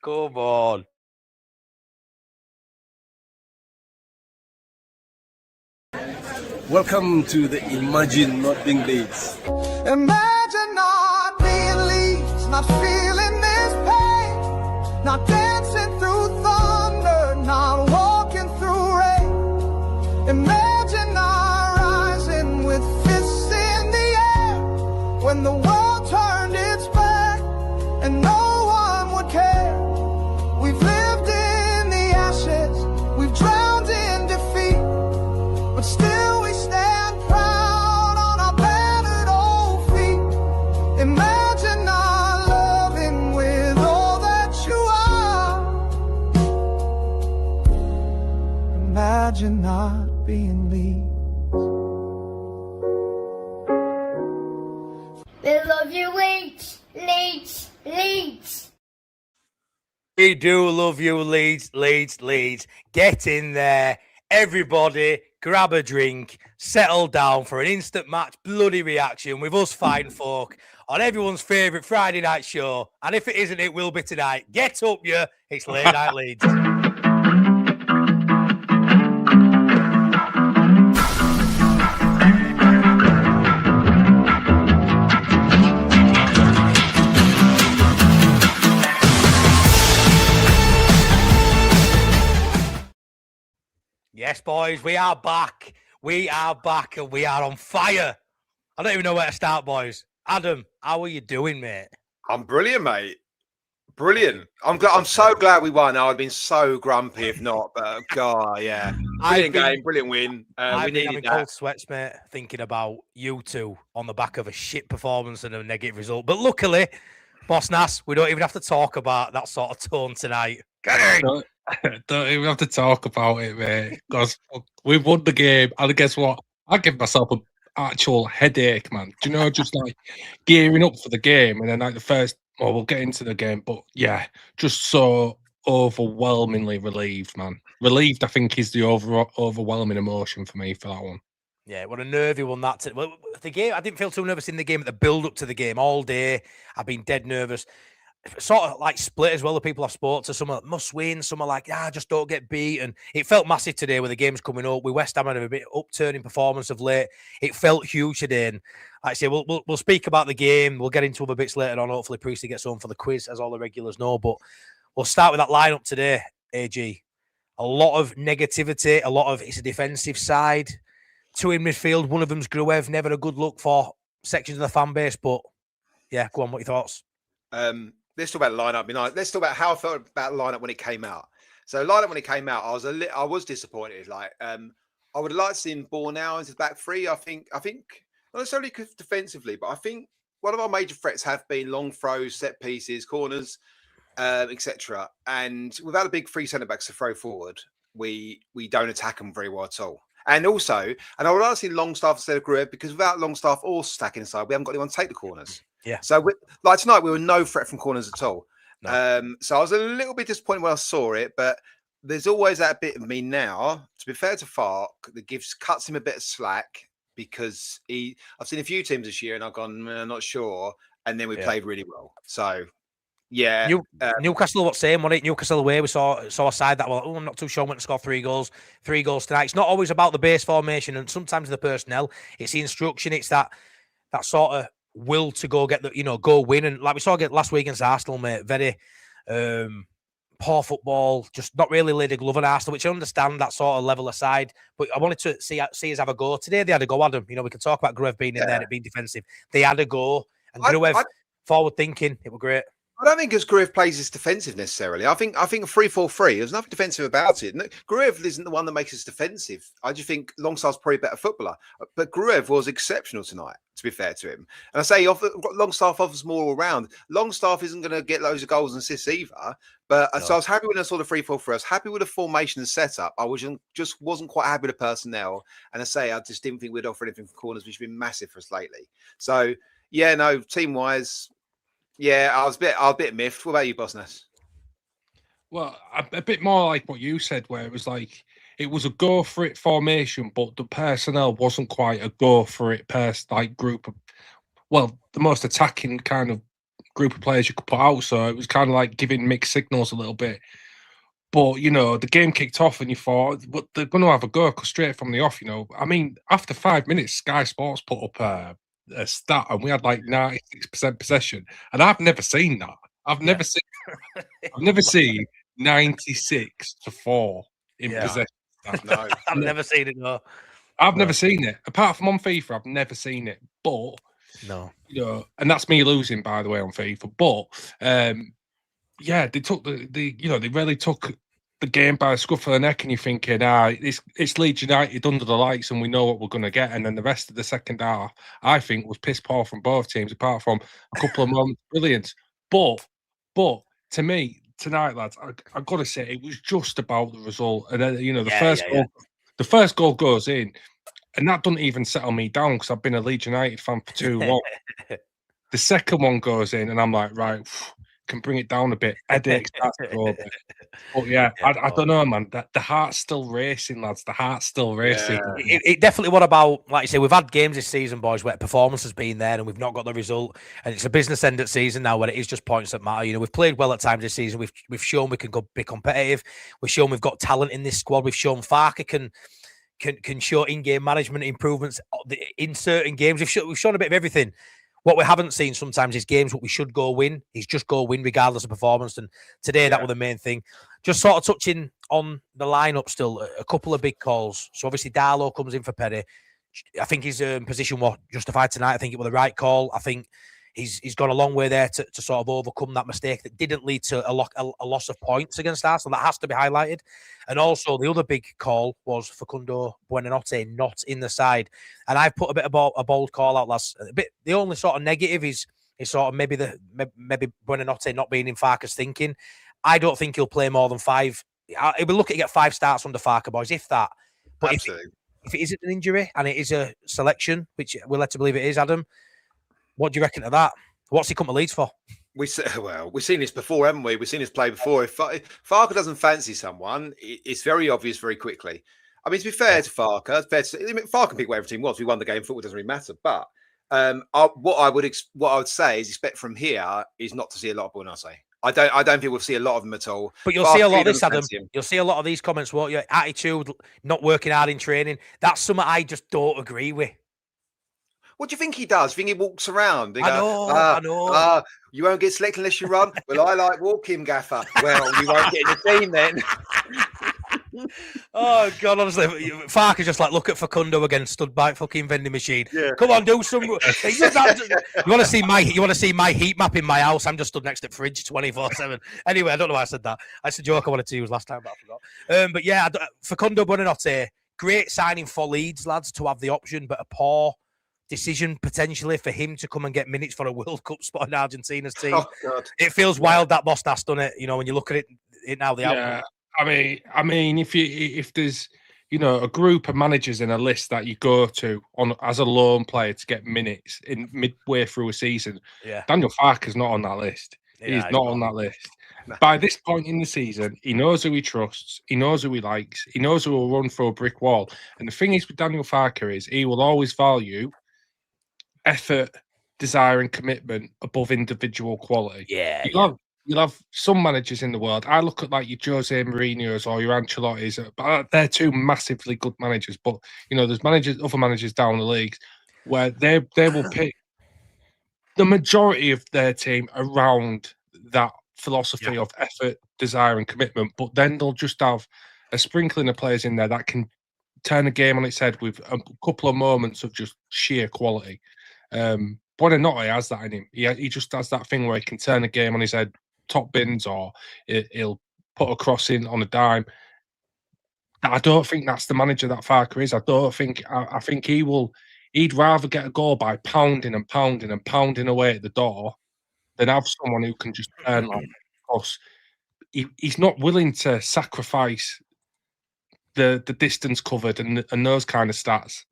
Come on. Welcome to the Imagine Not Being Leeds. Imagine not being Leeds, not feeling this pain, not dancing through thunder, not walking through rain. Imagine not rising with fists in the air when the world turned its back and no one would care. We've lived in the ashes, we've drowned in defeat, but still we stand proud on our battered old feet. Imagine not loving with all that you are. Imagine not being Leeds. We love you, Leeds, Leeds, Leeds. We do love you, Leeds, Leeds, Leeds. Get in there. Everybody, grab a drink, settle down for an instant match bloody reaction with us fine folk on everyone's favourite Friday night show. And if it isn't, it will be tonight. Get up, you. It's Late Night Leeds. Yes, boys, we are back. We are back and we are on fire. I don't even know where to start, boys. Adam, how are you doing, mate? I'm brilliant, mate. Brilliant. I'm so glad we won. I'd been so grumpy if not, but God, yeah. Brilliant game, brilliant win. I've We been needed having that. cold sweats, mate, thinking about you two on the back of a shit performance and a negative result. But luckily, Boss Nass, we don't even have to talk about that sort of tone tonight. Get in! Don't even have to talk about it, mate. Because we won the game, and guess what? I give myself an actual headache, man. Do you know, just like gearing up for the game, and then like the first. Well, we'll get into the game, but yeah, just so overwhelmingly relieved, man. Relieved, I think, is the overwhelming emotion for me for that one. Yeah, what a nervy one that. Well, the game, I didn't feel too nervous in the game at the build up to the game all day. I've been dead nervous. Sort of like split as well. The people I've spoke to, some are must win, some are like, just don't get beat. And it felt massive today with the games coming up. With West Ham had a bit upturning performance of late. It felt huge today. And like I say, we'll speak about the game. We'll get into other bits later on. Hopefully, Priestley gets on for the quiz, as all the regulars know. But we'll start with that lineup today, AG. A lot of negativity, a lot of it's a defensive side. Two in midfield, one of them's Gruev. Never a good look for sections of the fan base. But yeah, go on, what are your thoughts? Let's talk about lineup. Let's talk about how I felt about lineup when it came out. So lineup when it came out, I was disappointed. Like I would have liked to see him born now into the back three. I think not necessarily defensively, but I think one of our major threats have been long throws, set pieces, corners, etc. And without a big three centre backs to throw forward, we don't attack them very well at all. And also, I would like to see Longstaff instead of Gruev, because without Longstaff or stacking inside, we haven't got anyone to take the corners. Yeah. So like tonight, we were no threat from corners at all. No. So I was a little bit disappointed when I saw it, but there's always that bit of me now, to be fair to Fark, that cuts him a bit of slack, because I've seen a few teams this year and I've gone, I'm not sure. And then we played really well. So yeah. Newcastle, what's saying, wasn't it? Newcastle away, we saw a side that, I'm not too sure when to score 3 goals. 3 goals tonight. It's not always about the base formation and sometimes the personnel. It's the instruction. It's that sort of will to go get go win. And like we saw last week against Arsenal, mate, very poor football, just not really laid a glove on Arsenal, which I understand that sort of level aside. But I wanted to see us have a go. Today they had a go, Adam. We can talk about Gruev being in there and it being defensive. They had a go. And Gruev, forward thinking, it was great. I don't think as Gruev plays his defensive necessarily. I think a 3-4-3. There's nothing defensive about it. Gruev isn't the one that makes us defensive. I just think Longstaff's probably a better footballer. But Gruev was exceptional tonight, to be fair to him. And I say Longstaff offers more all round. Longstaff isn't going to get loads of goals and assists either. But so I was happy when I saw the 3-4-3. I was happy with the formation and setup. I just wasn't quite happy with the personnel. And I just didn't think we'd offer anything from corners, which has been massive for us lately. So yeah, no, team wise. Yeah, I was a bit miffed. What about you, Boss Nass? Well, a bit more like what you said, where it was like it was a go for it formation, but the personnel wasn't quite a go for it group of, the most attacking kind of group of players you could put out. So it was kind of like giving mixed signals a little bit. But, you know, the game kicked off and you thought, but they're going to have a go because straight from the off, you know. I mean, after 5 minutes, Sky Sports put up a stat and we had like 96% possession. And I've never seen that. I've never seen 96-4 in possession. No. I've never seen it. No, I've never seen it. Apart from on FIFA, I've never seen it. But, no. you know, and that's me losing, by the way, on FIFA. But, yeah, they took they really took the game by the scruff of the neck, and you're thinking, it's Leeds United under the lights, and we know what we're going to get. And then the rest of the second half, I think, was piss poor from both teams, apart from a couple of moments of brilliance. But to me tonight, lads, I've got to say it was just about the result. And then, you know, the first goal goes in, and that doesn't even settle me down because I've been a Leeds United fan for too long. The second one goes in, and I'm like, right, can bring it down a bit. Headache starts to go a bit. But yeah, I don't know, man. The heart's still racing, lads. The heart's still racing. Yeah. It definitely, what about, like you say, we've had games this season, boys, where performance has been there and we've not got the result. And it's a business end of season now where it is just points that matter. You know, we've played well at times this season. We've shown we can be competitive. We've shown we've got talent in this squad. We've shown Farker can show in-game management improvements in certain games. We've shown a bit of everything. What we haven't seen sometimes is games what we should go win. Is just go win regardless of performance. And today that was the main thing. Just sort of touching on the lineup still, a couple of big calls. So obviously Darlow comes in for Perry. I think his position was justified tonight. I think it was the right call. I think he's gone a long way there to sort of overcome that mistake that didn't lead to a loss of points against Arsenal. That has to be highlighted. And also the other big call was Facundo Buonanotte not in the side. And I've put a bold call out last. The only sort of negative is sort of maybe Buonanotte not being in Farker's thinking. I don't think he'll play more than 5. He'll be looking to get 5 starts under Farker, boys, if that. But Absolutely. If it isn't an injury and it is a selection, which we're led to believe it is, Adam, what do you reckon of that? What's he come to Leeds for? We've seen this before, haven't we? We've seen this play before. If Farker doesn't fancy someone, it's very obvious very quickly. I mean, to be fair to Farker, Farker can pick whatever team wants. We won the game. Football doesn't really matter. But what I would say is expect from here is not to see a lot of Buonanotte. I don't think we'll see a lot of them at all. But you'll see a lot of this, Adam. You'll see a lot of these comments. What your attitude, not working hard in training. That's something I just don't agree with. What do you think he does? Do you think he walks around? I know. You won't get selected unless you run. Well, I like walking, Gaffer. Well, you won't get in the team then. Oh God, honestly, Farker's just like, look at Facundo again, stood by fucking vending machine. Yeah. Come on, do some. You want to see my heat map in my house? I'm just stood next to the fridge 24/7. Anyway, I don't know why I said that. That's a joke I wanted to use last time, but I forgot. But yeah, Facundo Buonanotte, great signing for Leeds, lads, to have the option, but a poor decision potentially for him to come and get minutes for a World Cup spot in Argentina's team. Oh, God. It feels wild that boss that's done it. You know, when you look at it now, the outcome. I mean, if there's, you know, a group of managers in a list that you go to on as a loan player to get minutes in midway through a season, Daniel Farker's not on that list. He's not on that list. No. By this point in the season, he knows who he trusts, he knows who he likes, he knows who will run through a brick wall. And the thing is with Daniel Farker is he will always value effort, desire, and commitment above individual quality. You'll have some managers in the world. I look at like your Jose Mourinho's or your Ancelotti's, but they're two massively good managers. But you know, there's other managers down the leagues where they will pick the majority of their team around that philosophy of effort, desire, and commitment. But then they'll just have a sprinkling of players in there that can turn a game on its head with a couple of moments of just sheer quality. Buonanotte has that in him. He just has that thing where he can turn a game on his head, top bins, or he'll put a cross in on a dime. I don't think that's the manager that Farker is. I think he'd rather get a goal by pounding and pounding and pounding away at the door than have someone who can just turn like cross. He's not willing to sacrifice the distance covered and those kind of stats.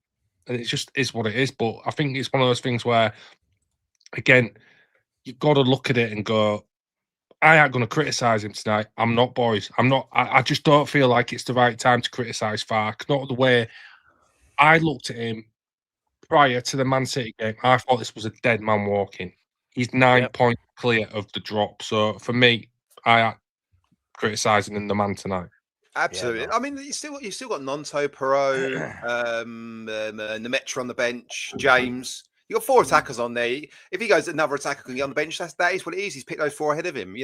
And it just is what it is. But I think it's one of those things where, again, you've got to look at it and go, I ain't going to criticise him tonight. I'm not, boys. I'm not. I just don't feel like it's the right time to criticise Fark. Not the way I looked at him prior to the Man City game. I thought this was a dead man walking. He's 9 Yep. points clear of the drop. So for me, I criticising in the man tonight. Absolutely. no. I mean, you still got Nonto, Perot, Nemetra on the bench, James. You got 4 attackers on there. If he goes, another attacker can get on the bench. That is what it is. He's picked those 4 ahead of him.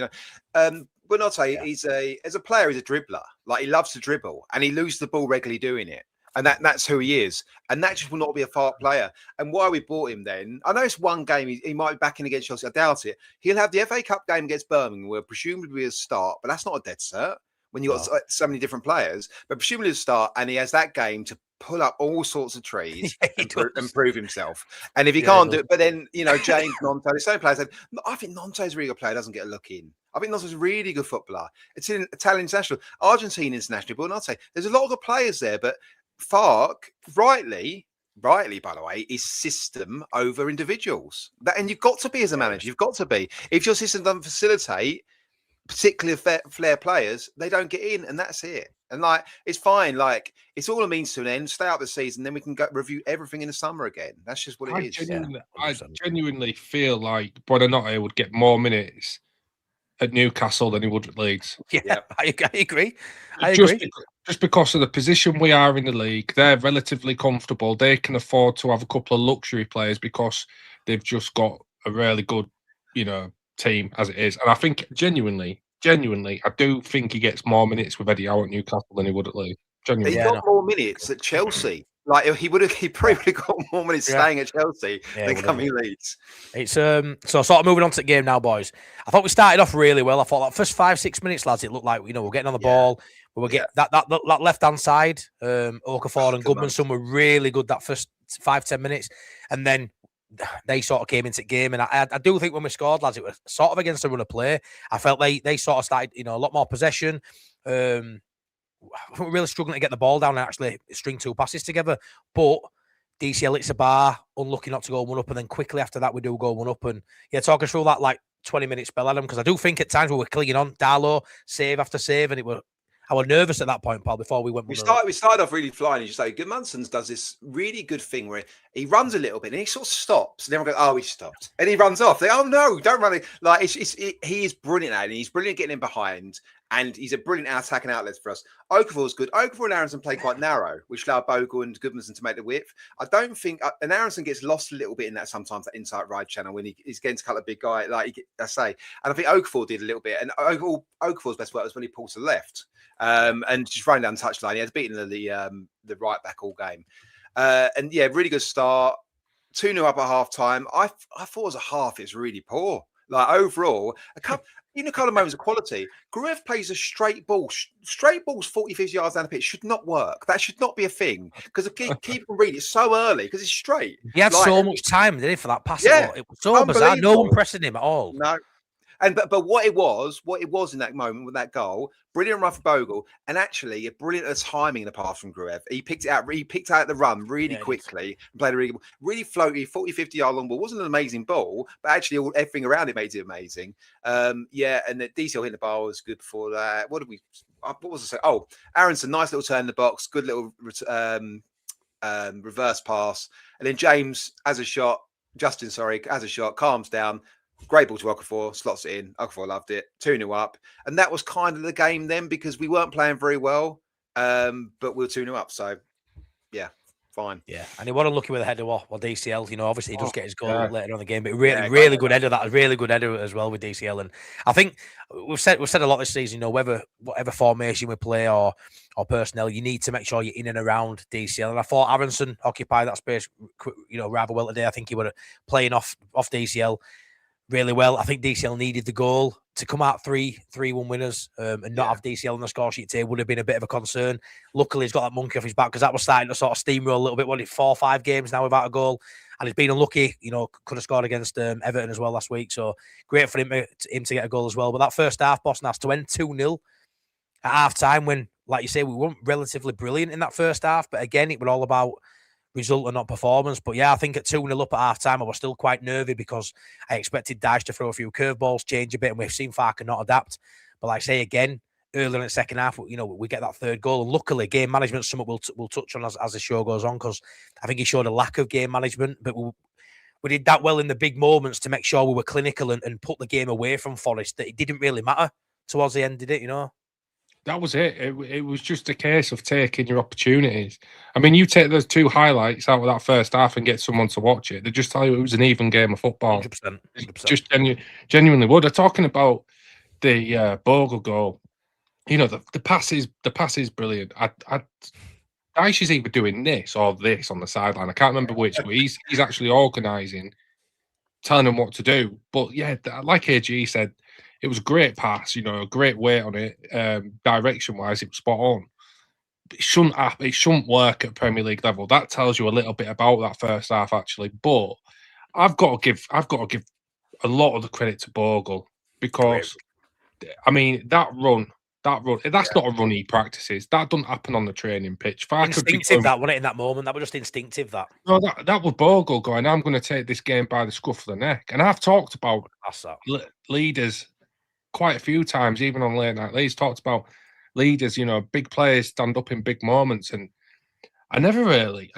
But not say he's as a player, he's a dribbler. Like, he loves to dribble, and he loses the ball regularly doing it. And that's who he is. And that just will not be a fart player. And why we bought him then, I know it's one game, he might be back in against Chelsea. I doubt it. He'll have the FA Cup game against Birmingham, where presumably a start, but that's not a dead cert when you've got so many different players. But presumably a start, and he has that game to pull up all sorts of trees and prove himself. And if he can't do it, but then, James, Nonto, there's so many players. I think Nonto's a really good player, doesn't get a look in. I think Nonto's a really good footballer. It's in Italian international, Argentine international, but I'd say there's a lot of good players there, but Fark, rightly, by the way, is system over individuals. And you've got to be as a manager. You've got to be. If your system doesn't facilitate, particularly flair players, they don't get in, and that's it. And it's fine. It's all a means to an end. Stay out the season, then we can go review everything in the summer again. That's just what it is. I genuinely feel like Buonanotte would get more minutes at Newcastle than he would at Leeds. Yeah. I agree. Just because of the position we are in the league, they're relatively comfortable. They can afford to have a couple of luxury players because they've just got a really good, team as it is. And I think genuinely, I do think he gets more minutes with Eddie Howe at Newcastle than he would at Leeds. Genuinely. He got more minutes at Chelsea. He probably got more minutes staying at Chelsea than coming Leeds. It's so sort of moving on to the game now, boys. I thought we started off really well. I thought that first 5-6 minutes, lads, it looked like we're getting on the ball. We were getting that left hand side. Okafor and Goodmanson were really good that first 5-10 minutes, and then they sort of came into the game. And I do think when we scored, lads, it was sort of against the run of play. I felt they sort of started, a lot more possession. We're really struggling to get the ball down and actually string 2 passes together. But DCL hits a bar, unlucky not to go 1 up, and then quickly after that we do go 1 up. And talk us through that 20-minute spell, Adam, because I do think at times we were clinging on Darlow save after save, and I was nervous at that point, Paul, before we went. We started off really flying. As you say, Goodmanson does this really good thing where he runs a little bit and he sort of stops, and everyone goes, "Oh, he stopped," and he runs off. They, "Oh no, don't run it!" He is brilliant at it. And he's brilliant at getting in behind, and he's a brilliant attacking outlet for us. Okafor's good. Okafor and Aronson play quite narrow, which allowed Bogle and Goodmanson to make the width. I don't think, and Aronson gets lost a little bit in that sometimes, that inside ride channel when he's getting to cut a big guy, and I think Okafor did a little bit, and Okafor's best work was when he pulls to the left. And just running down the touchline. He has beaten the right back all game. Really good start. 2-0 up at half time. I thought as a half it's really poor. Overall, a couple of moments of quality. Gruev plays a straight ball. Straight balls 40, 50 yards down the pitch should not work. That should not be a thing because the keeper can read it so early because it's straight. He had so much time, didn't he, for that pass? Yeah, it was so bizarre. No one pressing him at all. No. But what it was in that moment with that goal, brilliant run for Bogle, and actually a brilliant timing in the pass from Gruev. He picked out the run really quickly and played a really floaty 40, 50 yard long ball. It wasn't an amazing ball, but actually everything around it made it amazing. And the DCL hitting the bar was good before that. What was I saying? Oh, Aronson, nice little turn in the box, good little reverse pass. And then James has a shot, calms down. Great ball to Okafor, slots it in. Okafor loved it. 2-0 up. And that was kind of the game then because we weren't playing very well, but we were 2-0 up. So, yeah, fine. Yeah, and he wasn't lucky with a header or DCL. Obviously he does get his goal later on in the game, but really good header. That was really good header as well with DCL. And I think we've said a lot this season. Whatever formation we play or personnel, you need to make sure you're in and around DCL. And I thought Aronson occupied that space, rather well today. I think he was playing off DCL really well. I think DCL needed the goal to come out 3-1 winners and not have DCL on the score sheet today would have been a bit of a concern. Luckily, he's got that monkey off his back because that was starting to sort of steamroll a little bit. What, 4 or 5 games now without a goal, and he's been unlucky. Could have scored against Everton as well last week. So great for him to get a goal as well. But that first half, Boston has to end 2-0 at half time when, like you say, we weren't relatively brilliant in that first half. But again, it was all about result and not performance. But yeah, I think at 2-0 up at half time, I was still quite nervy because I expected Dyche to throw a few curveballs, change a bit, and we've seen Farker not adapt. But like I say again, earlier in the second half, we get that third goal. And luckily, game management is something we'll touch on as the show goes on, because I think he showed a lack of game management. But we did that well in the big moments to make sure we were clinical and put the game away from Forest, that it didn't really matter towards the end, did it? You know, That was it. It was just a case of taking your opportunities. I mean, you take those 2 highlights out of that first half and get someone to watch it. They just tell you it was an even game of football. 100%, 100%. Just genuinely would. They're talking about the Bogle goal. You know, the pass is brilliant. Dyche is either doing this or this on the sideline. I can't remember which, but he's actually organising, telling them what to do. But yeah, like AG said, it was a great pass, you know, a great weight on it. Direction-wise, it was spot on. It shouldn't work at Premier League level. That tells you a little bit about that first half, actually. But I've got to give a lot of the credit to Bogle because, I mean, that run, that's not a run he practices. That doesn't happen on the training pitch. If I could be Instinctive, going, that wasn't it in that moment. That was just instinctive. That no, that was Bogle going, I'm going to take this game by the scruff of the neck. And I've talked about that's that. leaders quite a few times, even on Late Night Leeds, talked about leaders, you know, big players stand up in big moments. And I never really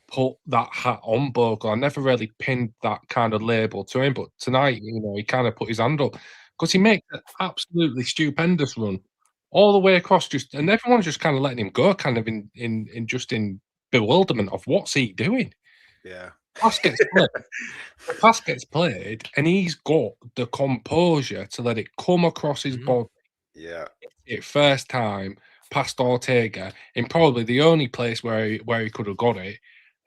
put that hat on Bogle. I never really pinned that kind of label to him. But tonight, you know, he kind of put his hand up because he made an absolutely stupendous run all the way across, and everyone's just kind of letting him go, kind of in bewilderment of what's he doing. Yeah. The pass gets played, and he's got the composure to let it come across his body. Yeah. It first time past Ortega in probably the only place where he could have got it.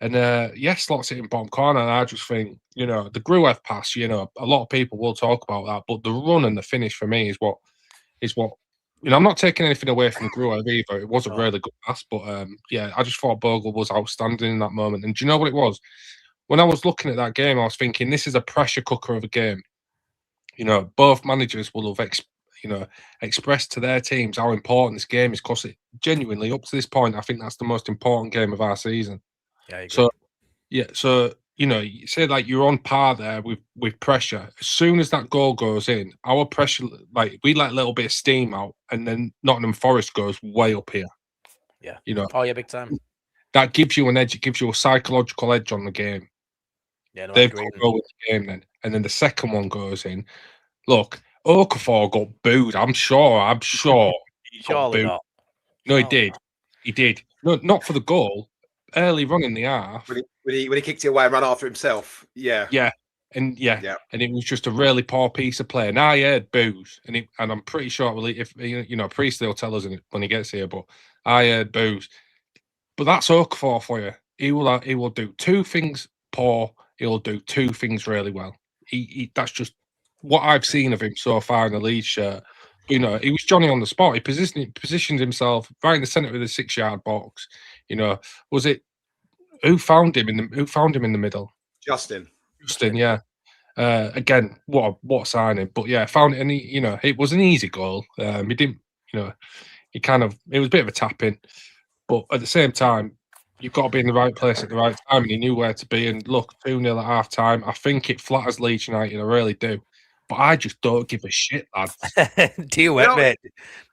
And slots it in bottom corner. And I just think, you know, the Gruev pass, you know, a lot of people will talk about that, but the run and the finish for me is what you know, I'm not taking anything away from Gruev either. It was a really good pass, but I just thought Bogle was outstanding in that moment. And do you know what it was? When I was looking at that game, I was thinking this is a pressure cooker of a game. You know, both managers will have expressed to their teams how important this game is, because it genuinely, up to this point, I think that's the most important game of our season. Yeah. So you know, you say like you're on par there with pressure. As soon as that goal goes in, our pressure, like we let a little bit of steam out, and then Nottingham Forest goes way up here. Yeah. You know. Oh yeah, big time. That gives you an edge. It gives you a psychological edge on the game. Yeah, no, They've got to go with the game then, and then the second one goes in. Look, Okafor got booed. I'm sure he got Surely booed. not. No, he did. He did. No, not for the goal. Early run in the half. When he kicked it away and ran after himself. Yeah. And it was just a really poor piece of play. And I heard boos, and I'm pretty sure if you know, Priestley will tell us when he gets here, but I heard boos. But that's Okafor for you. He will do 2 things poor. He'll do 2 things really well. That's just what I've seen of him so far in the Leeds shirt. You know, he was Johnny on the spot. He positioned himself right in the centre of the 6-yard box. You know, was it who found him in the middle? Justin, yeah. Again, what a signing. But yeah, found it, and he, you know, it was an easy goal. He didn't, you know, it was a bit of a tap in, but at the same time, you've got to be in the right place at the right time, and he knew where to be. And look, 2-0 at half time. I think it flatters Leeds United. I really do. But I just don't give a shit, lads. Do you, mate?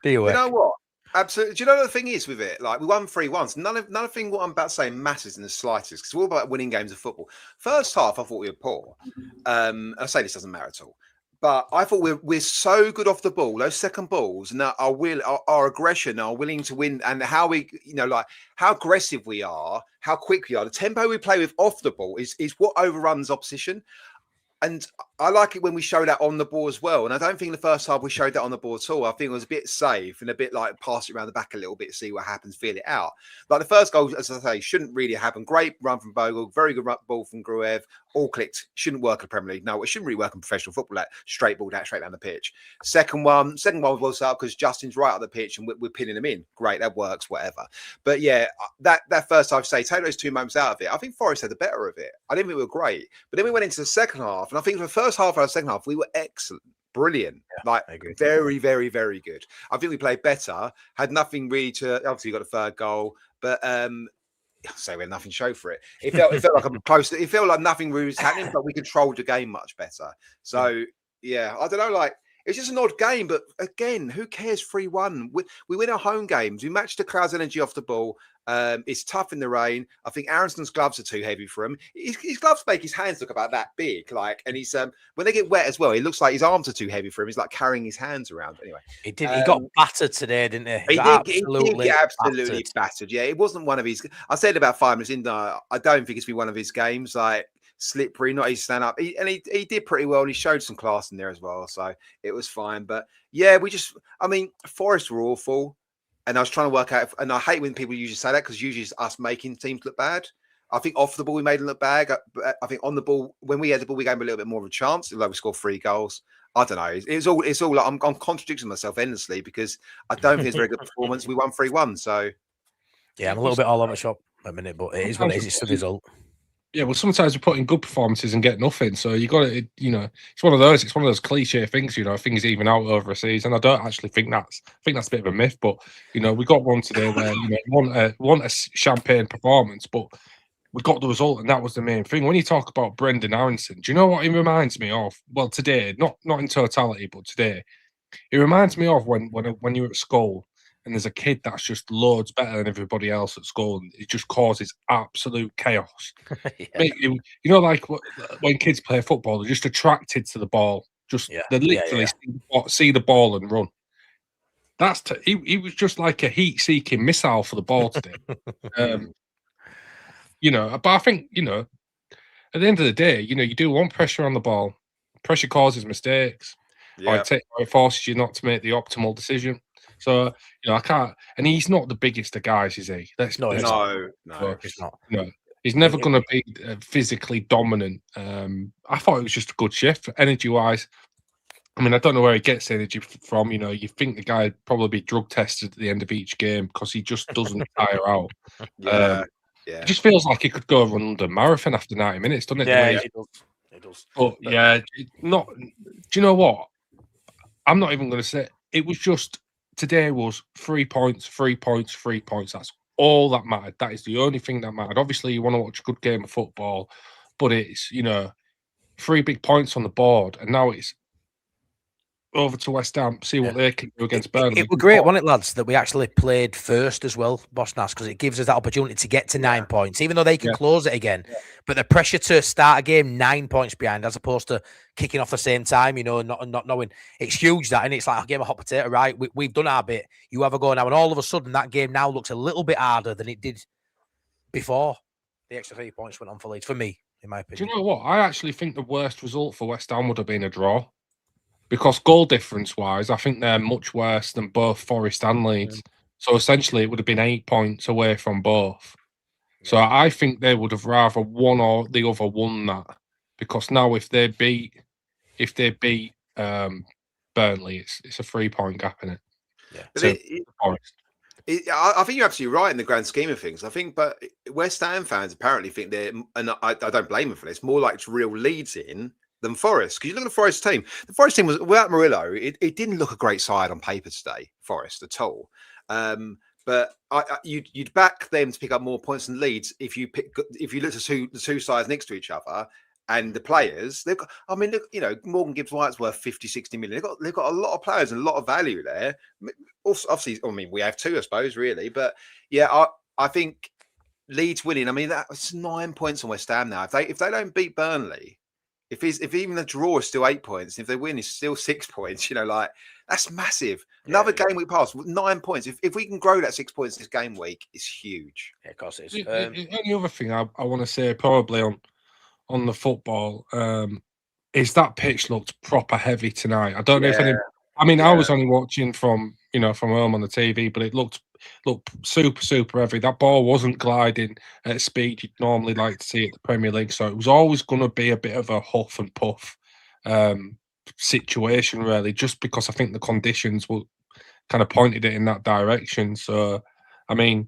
Do you? You know what? Absolutely. Do you know what the thing is with it? Like, we won 3-1. So none of thing what I'm about to say matters in the slightest, because we're all about winning games of football. First half, I thought we were poor. I say this doesn't matter at all, but I thought we're so good off the ball. Those second balls and our aggression, our willing to win, and how we, you know, like how aggressive we are, how quick we are. The tempo we play with off the ball is what overruns opposition. And I like it when we show that on the ball as well. And I don't think in the first half we showed that on the ball at all. I think it was a bit safe and a bit like pass it around the back a little bit, see what happens, feel it out. Like the first goal, as I say, shouldn't really happen. Great run from Bogle, very good ball from Gruev, all clicked. Shouldn't work in the Premier League. No, it shouldn't really work in professional football. That straight ball down, straight down the pitch. Second one was well set up because Justin's right up the pitch and we're pinning him in. Great, that works, whatever. But yeah, that first half, take those 2 moments out of it. I think Forest had the better of it. I didn't think we were great. But then we went into the second half, and I think for the first half and the second half, we were excellent. Brilliant. Yeah, like very, very, very good. I think we played better. Had nothing really to, obviously got a third goal, but so we had nothing to show for it. It felt like I'm close. It felt like nothing really was happening, but we controlled the game much better. So yeah, I don't know. Like It's just an odd game, but again, who cares? 3-1. We win our home games. We match the crowd's energy off the ball. It's tough in the rain. I think Aronson's gloves are too heavy for him. His gloves make his hands look about that big. And he's when they get wet as well, it looks like his arms are too heavy for him. He's like carrying his hands around. Anyway, he did. He got battered today, didn't he? He did get absolutely battered. Yeah, it wasn't one of his. I said about 5 minutes in. I don't think it's been one of his games. Like slippery, not easy to stand up. He did pretty well, and he showed some class in there as well. So it was fine. But yeah, Forest were awful. And I was trying to work out, and I hate when people usually say that because usually it's us making teams look bad. I think off the ball we made them look bad. I think on the ball, when we had the ball, we gave them a little bit more of a chance. Although we scored 3 goals, I don't know. It's all. Like, I'm contradicting myself endlessly because I don't think it's a very good performance. We won 3-1, so yeah, I'm a little bit all over the shop at a minute, but it is what it is. It's the result. Yeah, well, sometimes we put in good performances and get nothing. So you got to, it's one of those. It's one of those cliche things. Things even out over a season. I don't actually think that's. I think that's a bit of a myth. But we got one today where want a champagne performance, but we got the result, and that was the main thing. When you talk about Brendan Aronson, do you know what he reminds me of? Well, today, not in totality, but today, it reminds me of when you're at school. And there's a kid that's just loads better than everybody else at school, and it just causes absolute chaos. Yeah. Like when kids play football, they're just attracted to the ball. They literally see the ball and run. He was just like a heat-seeking missile for the ball today. But I think at the end of the day, you do want pressure on the ball. Pressure causes mistakes. Yeah. Or it forces you not to make the optimal decision. So I can't, and he's not the biggest of guys, is he? No, he's not. He's never going to be physically dominant. I thought it was just a good shift, energy-wise. I mean, I don't know where he gets energy from. You think the guy would probably be drug tested at the end of each game because he just doesn't tire out. Yeah. It just feels like he could go run the marathon after 90 minutes, doesn't it? Yeah, it does. But yeah, not. Do you know what? I'm not even going to say it was just. Today was 3 points, 3 points, 3 points. That's all that mattered. That is the only thing that mattered. Obviously, you want to watch a good game of football, but it's 3 big points on the board, and now it's over to West Ham, see what they can do against Burnley. It was great, wasn't it, lads, that we actually played first as well, Bosnas, because it gives us that opportunity to get to 9 points, even though they can close it again. Yeah. But the pressure to start a game 9 points behind, as opposed to kicking off the same time, not knowing, it's huge that, and it's like a game of hot potato, right? We've done our bit. You have a go now, and all of a sudden that game now looks a little bit harder than it did before the extra 3 points went on for Leeds. For me, in my opinion. Do you know what? I actually think the worst result for West Ham would have been a draw. Because goal difference-wise, I think they're much worse than both Forest and Leeds. Yeah. So essentially, it would have been 8 points away from both. Yeah. So I think they would have rather one or the other won that. Because now, if they beat Burnley, it's a 3 point gap in it. Yeah. Forest. I think you're absolutely right in the grand scheme of things. I think, but West Ham fans apparently think they're, and I don't blame them for this, more like to reel Leeds in than Forest. Because you look at the Forest team. The Forest team was, without Murillo, it didn't look a great side on paper today, Forest, at all. But you'd back them to pick up more points than Leeds if you look at the two sides next to each other and the players. They've got, I mean, look, Morgan Gibbs-White's worth 50, 60 million. They've got a lot of players and a lot of value there. Also, obviously, I mean, we have two, I suppose, really. But yeah, I think Leeds winning. I mean, that's 9 points on West Ham now. If they don't beat Burnley. If even the draw is still 8 points, if they win, it's still 6 points. That's massive. Another game week pass with 9 points. If we can grow that 6 points this game week, it's huge. Yeah, of course it is. The only other thing I want to say, probably on the football, is that pitch looked proper heavy tonight. I don't know if any. I mean, I was only watching from home on the TV, but it looked super heavy. That ball wasn't gliding at speed you'd normally like to see at the Premier League, so it was always going to be a bit of a huff and puff situation, really, just because I think the conditions were kind of pointed it in that direction. So, I mean,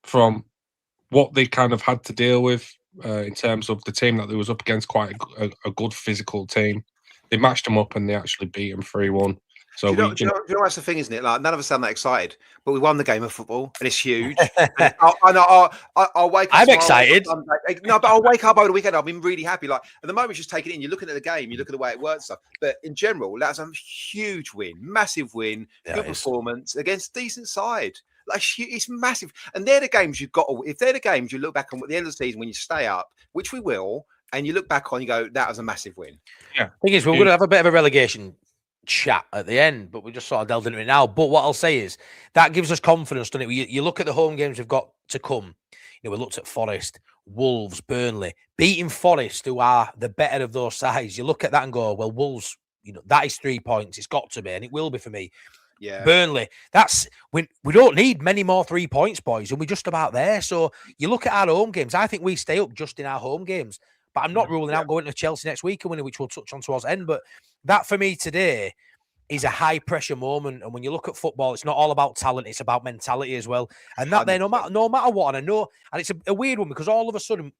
from what they kind of had to deal with in terms of the team that they was up against, quite a good physical team. They matched them up and they actually beat them 3-1. So Do you know that's the thing, isn't it? Like none of us sound that excited, but we won the game of football, and it's huge. And I'll wake up. I'm tomorrow, excited. No, but I'll wake up over the weekend. I'll be really happy. Like at the moment, just take it in. You're looking at the game. You look at the way it works, stuff. But in general, that's a huge win, massive win, good performance against a decent side. Like it's massive. And they're the games you've got. If they're the games you look back on at the end of the season when you stay up, which we will, and you look back on, you go, that was a massive win. Yeah. Thing is, we're going to have a bit of a relegation chat at the end, but we just sort of delved into it now. But what I'll say is that gives us confidence, doesn't it? You look at the home games we've got to come. You know, we looked at Forest, Wolves, Burnley, beating Forest, who are the better of those sides. You look at that and go, well, Wolves, you know, that is 3 points. It's got to be, and it will be for me. Yeah. Burnley, that's we don't need many more 3 points, boys, and we're just about there. So you look at our home games. I think we stay up just in our home games. But I'm not ruling out going to Chelsea next week and winning, which we'll touch on towards the end. But that for me today is a high pressure moment. And when you look at football, it's not all about talent, it's about mentality as well. And that there, no matter what, and I know, and it's a weird one because all of a sudden,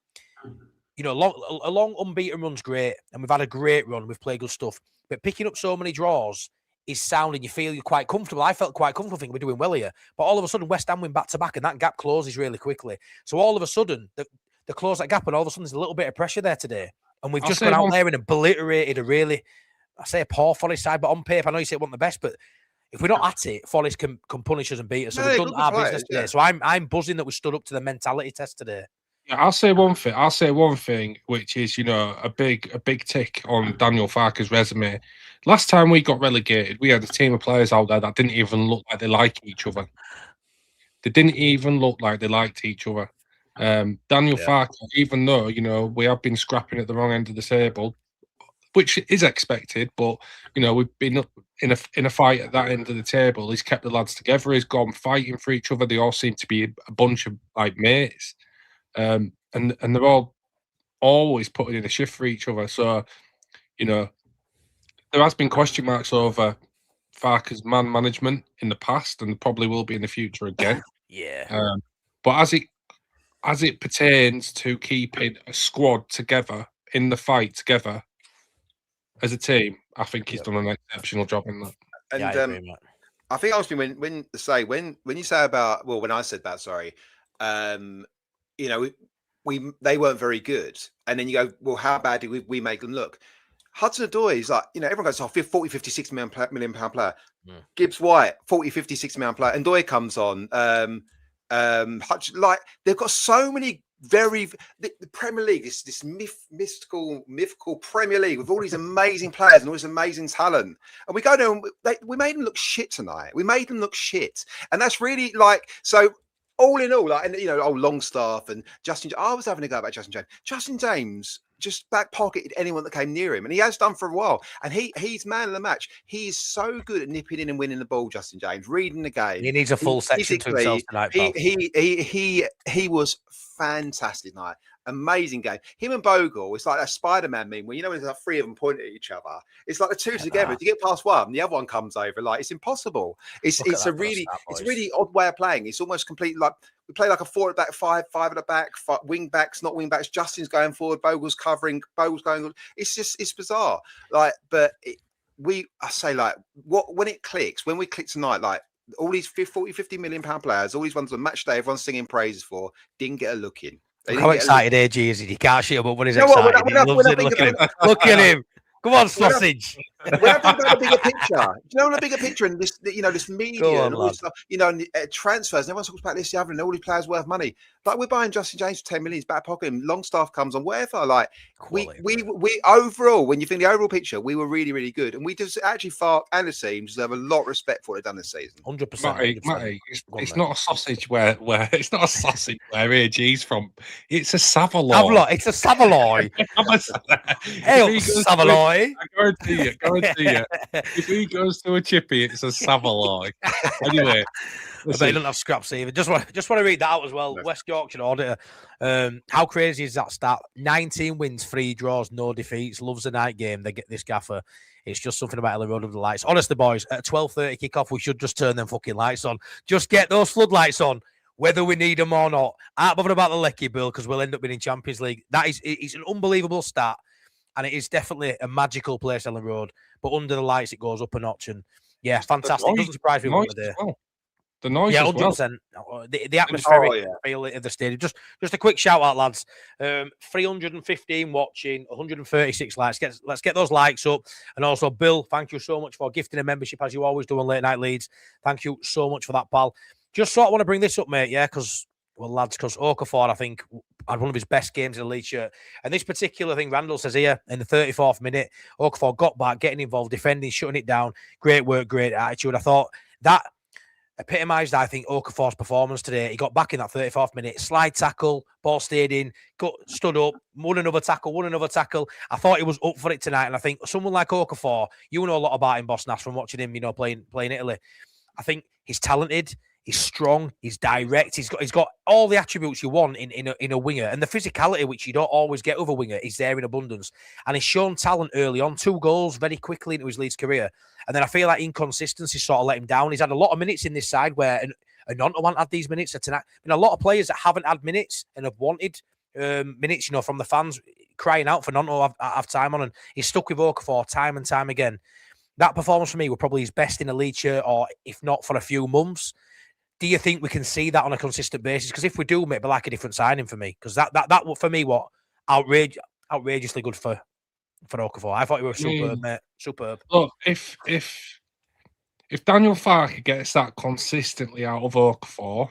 you know, a long unbeaten run's great, and we've had a great run, we've played good stuff. But picking up so many draws is sound, and you feel you're quite comfortable. I felt quite comfortable, thinking we're doing well here. But all of a sudden, West Ham win back to back, and that gap closes really quickly. So all of a sudden, the close that gap, and all of a sudden there's a little bit of pressure there today. And we've just gone out there and obliterated a really, I say a poor Forest side, but on paper, I know you say it wasn't the best, but if we're not at it, Forest can punish us and beat us. So we've done our business today. Yeah. So I'm buzzing that we stood up to the mentality test today. Yeah, I'll say one thing, which is, you know, a big tick on Daniel Farke's resume. Last time we got relegated, we had a team of players out there that didn't even look like they like each other. They didn't even look like they liked each other. Daniel Farke, even though, you know, we have been scrapping at the wrong end of the table, which is expected, but, you know, we've been in a fight at that end of the table. He's kept the lads together. He's gone fighting for each other. They all seem to be a bunch of like mates, and they're all always putting in a shift for each other. So, you know, there has been question marks over Farke's man management in the past, and probably will be in the future again. But as it pertains to keeping a squad together in the fight together as a team, I think he's done an exceptional job in that. And I agree, Matt. I think honestly, when you say about, well, when I said that, sorry, you know, they weren't very good, and then you go, well, how bad did we make them look? Hudson-Odoi is like, you know, everyone goes, oh, 40, 50, 60 million pound player. Gibbs White, 40, 50, 60 million player. And Odoi comes on. Like they've got so many the Premier League, this mythical Premier League with all these amazing players and all this amazing talent. And we go there and we made them look shit tonight. We made them look shit. And that's really like, so all in all, like, and you know, Longstaff and Justin. I was having a go about Justin James. Justin James just back pocketed anyone that came near him, and he has done for a while. And he's man of the match. He is so good at nipping in and winning the ball. Justin James, reading the game. He needs a full section to himself tonight. He was fantastic tonight. Amazing game. Him and Bogle, it's like a Spider-Man meme where, you know, when there's like 3 of them pointing at each other. It's like the two together. To get past one, the other one comes over. Like, it's impossible. It's a really odd way of playing. It's almost completely like we play like a 4 at the back, 5 at the back, wing backs, not wing backs. Justin's going forward, Bogle's covering, Bogle's going. It's bizarre. Like, but when it clicks, when we click tonight, like all these 40, 50 million pound players, all these ones on match day, everyone's singing praises for, didn't get a look in. How excited AG is he? He can't shut up when he's excited. He loves it. Look at him. Look at him. Come on, sausage. When I think about the bigger picture, do you know the bigger picture and this, you know, this media and all this stuff, you know, and transfers, and everyone talks about this, the other, and all these players worth money. Like, we're buying Justin James for 10 million, his back pocket, and Longstaff comes on, whatever. Like, we overall, when you think the overall picture, we were really, really good. And we just actually, Farke and the team deserve a lot of respect for what they've done this season. 100%. Matty, it's not a sausage where it's not a sausage where AG's from. It's a Savoy. It's a Savoy. Hey, Savoy. I guarantee you. If he goes to a chippy, it's a Savoy. Anyway, I bet he doesn't have scraps either. Just want to read that out as well. West Yorkshire Auditor. How crazy is that stat? 19 wins, 3 draws, no defeats. Loves the night game. They get this gaffer. It's just something about Ellen Road of the lights. Honestly, boys, at 12:30 kickoff, we should just turn them fucking lights on. Just get those floodlights on, whether we need them or not. Aren't bothered about the Lecky Bill because we'll end up being in Champions League. It's an unbelievable stat. And it is definitely a magical place, Ellen Road. But under the lights, it goes up a notch. And Yeah, fantastic. noise, Doesn't surprise me one noise of the as well. The noise Yeah, as 100%. well. The atmospheric Oh, yeah. feel of the stadium. Just a quick shout out, lads. 315 watching, 136 likes. Let's get those likes up. And also, Bill, thank you so much for gifting a membership as you always do on Late Night Leeds. Thank you so much for that, pal. Just sort of want to bring this up, mate. Yeah, because Okafor, I think, had one of his best games in the Leeds shirt. And this particular thing, Randall says here in the 34th minute, Okafor got back, getting involved, defending, shutting it down. Great work, great attitude. I thought that epitomised, I think, Okafor's performance today. He got back in that 34th minute, slide tackle, ball stayed in, stood up, won another tackle. I thought he was up for it tonight, and I think someone like Okafor, you know a lot about him, Boss Nass, from watching him, playing Italy. I think he's talented, he's strong, he's direct, he's got all the attributes you want in a winger, and the physicality which you don't always get with a winger is there in abundance. And he's shown talent early on, 2 goals very quickly into his Leeds career. And then I feel like inconsistency sort of let him down. He's had a lot of minutes in this side where Nonto hasn't had these minutes tonight. Been a lot of players that haven't had minutes and have wanted minutes, from the fans crying out for Nonto to have time on, and he's stuck with Okafor time and time again. That performance for me was probably his best in a Leeds shirt, or if not for a few months. Do you think we can see that on a consistent basis? Because if we do, maybe like a different signing for me. Because that for me, what outrageously good for Okafor. I thought he was superb, mate. Superb. Look, if Daniel Farke gets that consistently out of Okafor,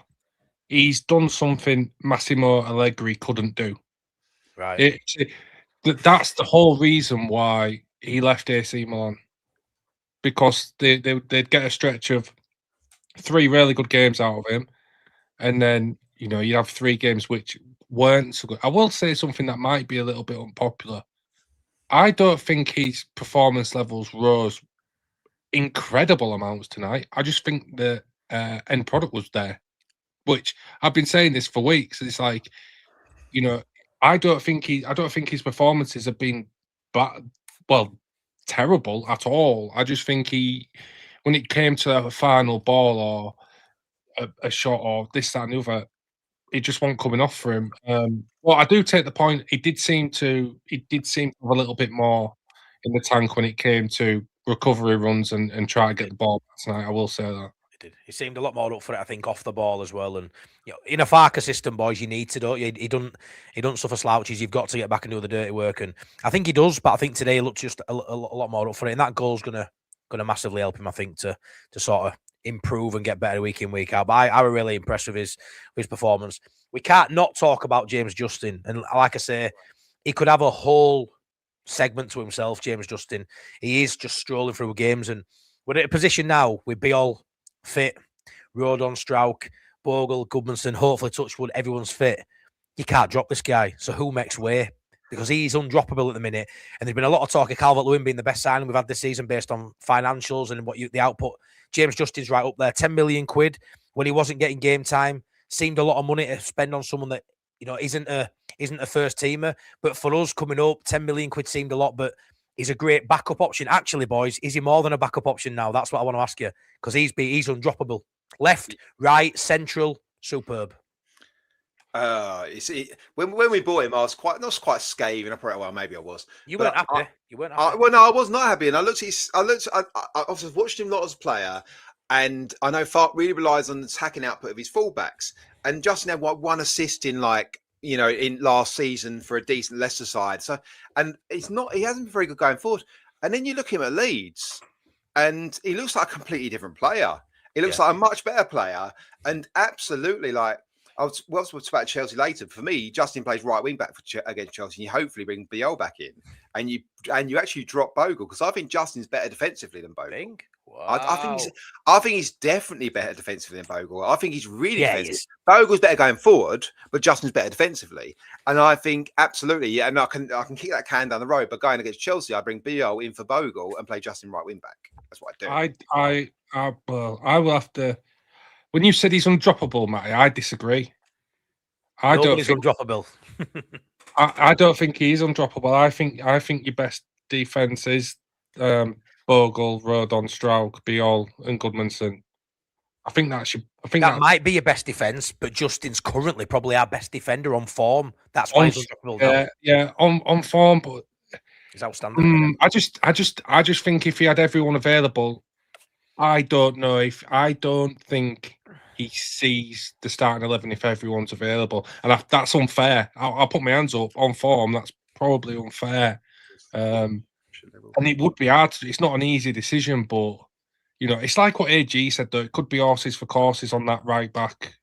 he's done something Massimo Allegri couldn't do. Right. That's the whole reason why he left AC Milan, because they'd get a stretch of 3 really good games out of him, and then you have 3 games which weren't so good. I will say something that might be a little bit unpopular. I don't think his performance levels rose incredible amounts tonight. I just think the end product was there, which I've been saying this for weeks. It's like, I don't think his performances have been terrible at all. I just think when it came to a final ball or a shot or this, that, and the other, it just wasn't coming off for him. Well, I do take the point. He did seem to have a little bit more in the tank when it came to recovery runs and try to get the ball back tonight. I will say that. He seemed a lot more up for it, I think, off the ball as well. And in a Farke system, boys, you need to, don't you? He don't suffer slouches. You've got to get back and do the dirty work, and I think he does. But I think today he looked just a lot more up for it, and that goal's gonna massively help him, I think, to sort of improve and get better week in, week out. But I was really impressed with his performance. We can't not talk about James Justin, and like I say, he could have a whole segment to himself. James Justin, he is just strolling through games, and we're at a position now with Biol fit, Rodon, Strauch, Bogle, Goodmanson, hopefully Touchwood, everyone's fit. You can't drop this guy. So who makes way? Because he's undroppable at the minute. And there's been a lot of talk of Calvert-Lewin being the best signing we've had this season based on financials and the output. James Justin's right up there. 10 million quid when he wasn't getting game time. Seemed a lot of money to spend on someone that isn't a first teamer. But for us coming up, 10 million quid seemed a lot, but he's a great backup option. Actually, boys, is he more than a backup option now? That's what I want to ask you, because he's undroppable. Left, right, central, superb. When we bought him, I was not quite scathing. Maybe I was. You weren't happy. Well, no, I was not happy, and I was watching him a lot as a player, and I know Farke really relies on the attacking output of his fullbacks. And Justin had one assist in in last season for a decent Leicester side. So, and he hasn't been very good going forward. And then you look at him at Leeds, and he looks like a completely different player. He looks like a much better player, and absolutely we'll talk about Chelsea later. For me, Justin plays right wing back against Chelsea, and you hopefully bring Biol back in, and you actually drop Bogle, because I think Justin's better defensively than Bogle. Wow. I think he's definitely better defensively than Bogle. I think he's really defensive. Bogle's better going forward, but Justin's better defensively. And I think absolutely, and I can kick that can down the road. But going against Chelsea, I bring Biol in for Bogle and play Justin right wing back. That's what I do. I will have to. When you said he's undroppable, Matty, I disagree. Nobody's undroppable. I don't think he is undroppable. I think your best defense is Bogle, Rodon, Strauch, Biol, and Goodmanson. I think that might be your best defense, but Justin's currently probably our best defender on form. That's why he's undroppable. Yeah, on form, but he's outstanding. I just think if he had everyone available, I don't know I don't think he sees the starting 11 if everyone's available, and that's unfair. I'll put my hands up on form. That's probably unfair, and it would be hard. It's not an easy decision, but it's like what AG said. Though it could be horses for courses on that right back